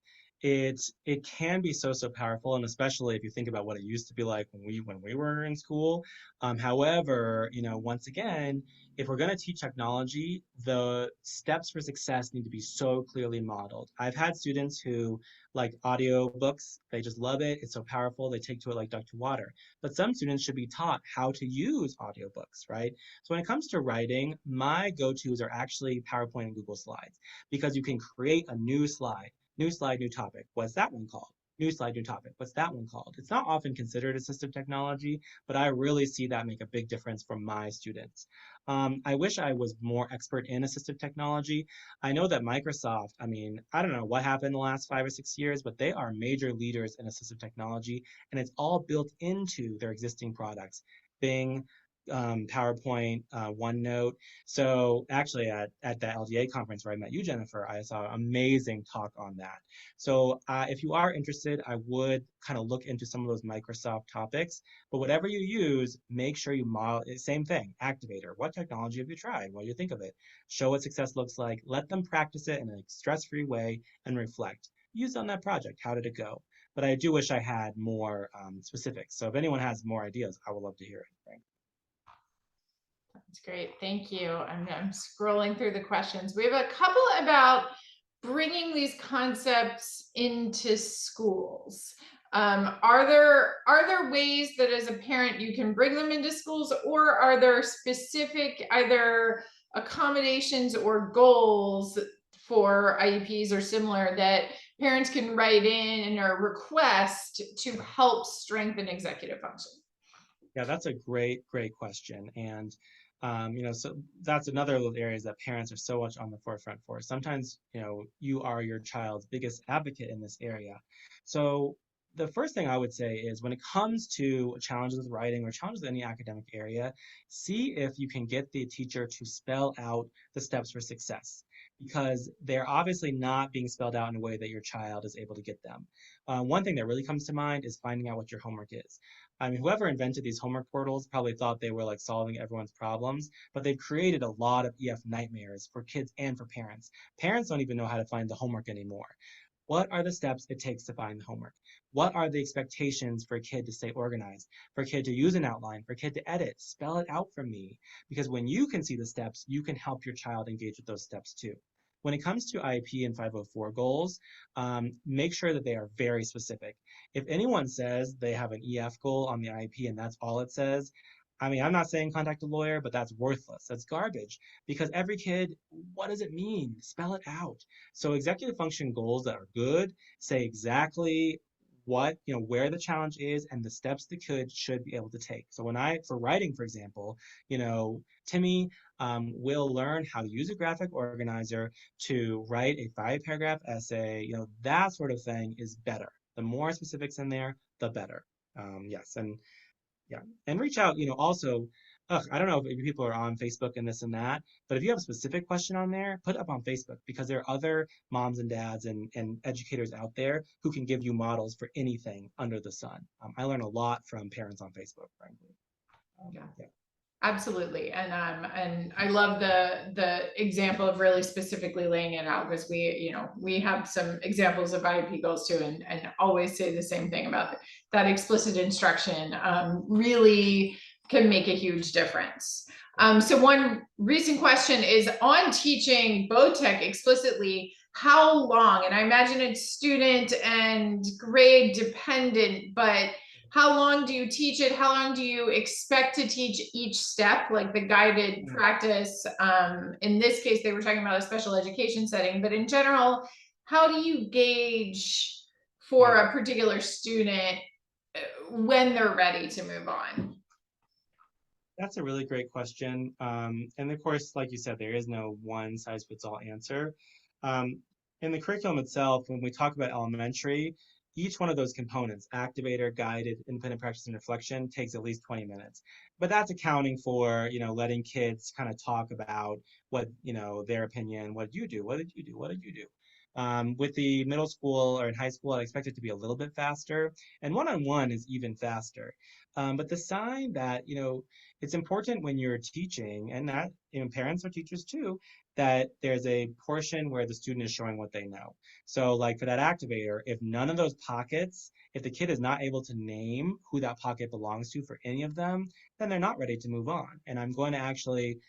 it can be so powerful, and especially if you think about what it used to be like when we were in school. However, once again, if we're going to teach technology, the steps for success need to be so clearly modeled. I've had students who like audio books, they just love it. It's so powerful, they take to it like duck to water. But some students should be taught how to use audiobooks, right? So when it comes to writing, my go-tos are actually PowerPoint and Google Slides because you can create a new slide, new topic. What's that one called? New slide, new topic. What's that one called? It's not often considered assistive technology, but I really see that make a big difference for my students. I wish I was more expert in assistive technology. I know that Microsoft, I mean, I don't know what happened in the last 5 or 6 years, but they are major leaders in assistive technology, and it's all built into their existing products. Bing, PowerPoint, OneNote. So actually at the LDA conference where I met you, Jennifer, I saw an amazing talk on that. So if you are interested, I would kind of look into some of those Microsoft topics, but whatever you use, make sure you model, same thing, Activator. What technology have you tried? What do you think of it? Show what success looks like, let them practice it in a stress-free way and reflect. Use on that project, how did it go? But I do wish I had more specifics. So if anyone has more ideas, I would love to hear it. Right? That's great. Thank you. I'm scrolling through the questions. We have a couple about bringing these concepts into schools. Are there ways that as a parent you can bring them into schools, or are there specific either accommodations or goals for IEPs or similar that parents can write in or request to help strengthen executive function? Yeah, that's a great question. And so that's another of those areas that parents are so much on the forefront for. Sometimes, you are your child's biggest advocate in this area. So the first thing I would say is when it comes to challenges with writing or challenges in any academic area, see if you can get the teacher to spell out the steps for success because they're obviously not being spelled out in a way that your child is able to get them. One thing that really comes to mind is finding out what your homework is. I mean, whoever invented these homework portals probably thought they were like solving everyone's problems, but they've created a lot of EF nightmares for kids and for parents. Parents don't even know how to find the homework anymore. What are the steps it takes to find the homework? What are the expectations for a kid to stay organized, for a kid to use an outline, for a kid to edit? Spell it out for me. Because when you can see the steps, you can help your child engage with those steps too. When it comes to IEP and 504 goals, make sure that they are very specific. If anyone says they have an EF goal on the IEP and that's all it says, I mean, I'm not saying contact a lawyer, but that's worthless. That's garbage because every kid, what does it mean? Spell it out. So executive function goals that are good say exactly what, where the challenge is and the steps the kid should be able to take. So for writing, for example, Timmy will learn how to use a graphic organizer to write a 5-paragraph essay. That sort of thing is better. The more specifics in there, the better. Yes, and yeah, and reach out. Also, I don't know if people are on Facebook and this and that, but if you have a specific question on there, put it up on Facebook because there are other moms and dads and educators out there who can give you models for anything under the sun. I learn a lot from parents on Facebook, frankly. Yeah. Absolutely. And I love the example of really specifically laying it out because we have some examples of IEP goals too, and always say the same thing about that explicit instruction really can make a huge difference. So one recent question is on teaching BOTEC explicitly, how long? And I imagine it's student and grade dependent, but how long do you teach it? How long do you expect to teach each step, like the guided practice? In this case, they were talking about a special education setting, but in general, how do you gauge for a particular student when they're ready to move on? That's a really great question. And of course, like you said, there is no one size fits all answer. In the curriculum itself, when we talk about elementary, each one of those components, activator, guided, independent practice, and reflection, takes at least 20 minutes. But that's accounting for, letting kids kind of talk about what, their opinion, what did you do? What did you do? What did you do? With the middle school or in high school, I expect it to be a little bit faster. And one-on-one is even faster. But the sign that, it's important when you're teaching, and that, parents are teachers too, that there's a portion where the student is showing what they know. So like for that activator, if none of those pockets, if the kid is not able to name who that pocket belongs to for any of them, then they're not ready to move on. And I'm going to actually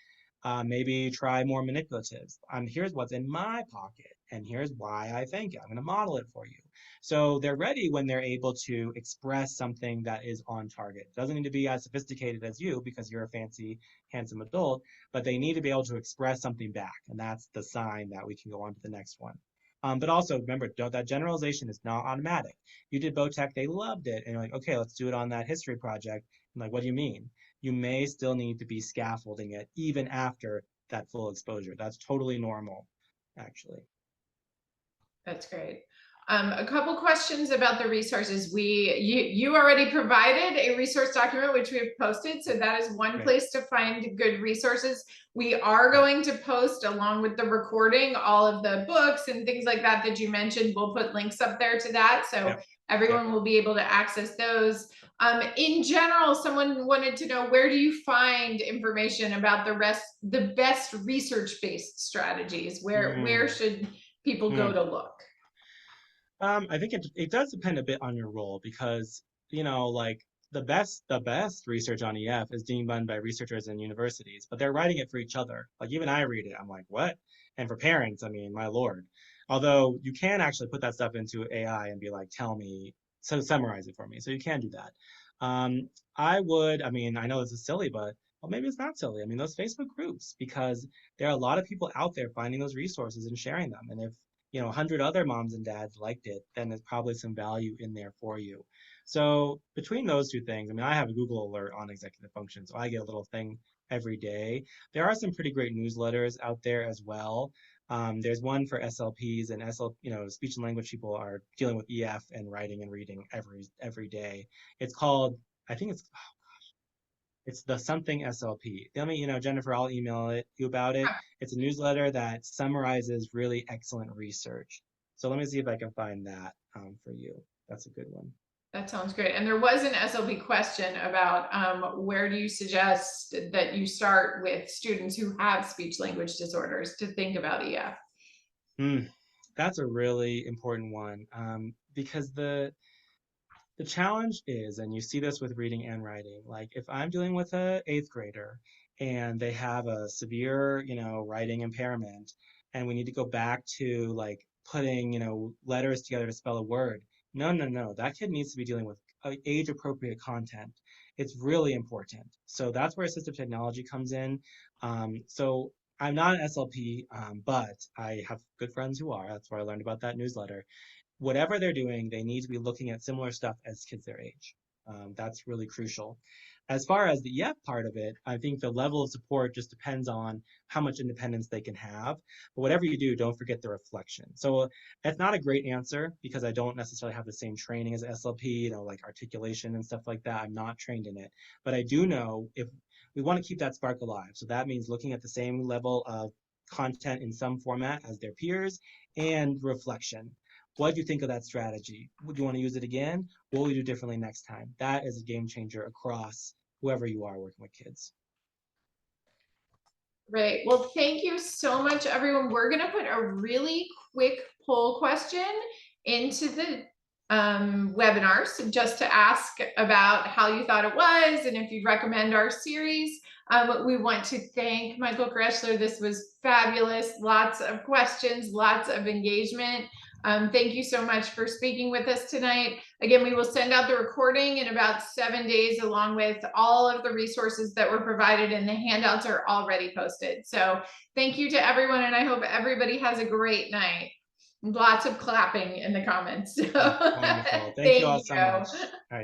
maybe try more manipulatives. Here's what's in my pocket, and here's why I think it. I'm going to model it for you. So they're ready when they're able to express something that is on target. It doesn't need to be as sophisticated as you because you're a fancy, handsome adult, but they need to be able to express something back. And that's the sign that we can go on to the next one. But also remember, that generalization is not automatic. You did BOTEC, they loved it. And you're like, okay, let's do it on that history project. I'm like, what do you mean? You may still need to be scaffolding it even after that full exposure. That's totally normal, actually. That's great. A couple questions about the resources. You already provided a resource document, which we have posted. So that is one place to find good resources. We are going to post, along with the recording, all of the books and things like that that you mentioned. We'll put links up there to that. So everyone will be able to access those. In general, someone wanted to know, where do you find information about the best research-based strategies? Where should people go to look? I think it does depend a bit on your role because, like the best research on EF is being done by researchers in universities, but they're writing it for each other. Like even I read it, I'm like, what? And for parents, I mean, my Lord. Although you can actually put that stuff into AI and be like, tell me, so summarize it for me. So you can do that. I know this is silly, but well, maybe it's not silly. I mean, those Facebook groups, because there are a lot of people out there finding those resources and sharing them. And if 100 other moms and dads liked it, then there's probably some value in there for you. So between those two things, I mean, I have a Google alert on executive function, so I get a little thing every day. There are some pretty great newsletters out there as well. There's one for SLPs and speech and language people are dealing with EF and writing and reading every day. It's called, I think it's the something SLP. Tell me, Jennifer, I'll email you about it. It's a newsletter that summarizes really excellent research. So let me see if I can find that for you. That's a good one. That sounds great. And there was an SLP question about where do you suggest that you start with students who have speech language disorders to think about EF? That's a really important one, because the challenge is, and you see this with reading and writing, like if I'm dealing with a eighth grader and they have a severe, writing impairment, and we need to go back to like putting, letters together to spell a word. No, no, no. That kid needs to be dealing with age appropriate content. It's really important. So that's where assistive technology comes in. So I'm not an SLP, but I have good friends who are. That's where I learned about that newsletter. Whatever they're doing, they need to be looking at similar stuff as kids their age. That's really crucial. As far as the EF part of it, I think the level of support just depends on how much independence they can have. But whatever you do, don't forget the reflection. So it's not a great answer because I don't necessarily have the same training as SLP, like articulation and stuff like that. I'm not trained in it. But I do know if we want to keep that spark alive. So that means looking at the same level of content in some format as their peers and reflection. What do you think of that strategy? Would you want to use it again? What will you do differently next time? That is a game changer across whoever you are working with kids. Great. Well, thank you so much, everyone. We're going to put a really quick poll question into the webinars just to ask about how you thought it was and if you'd recommend our series. We want to thank Michael Greschler. This was fabulous. Lots of questions, lots of engagement. Thank you so much for speaking with us tonight. Again, we will send out the recording in about 7 days, along with all of the resources that were provided, and the handouts are already posted. So thank you to everyone, and I hope everybody has a great night. Lots of clapping in the comments. Oh, wonderful. Thank you Thank all you. so much. All right.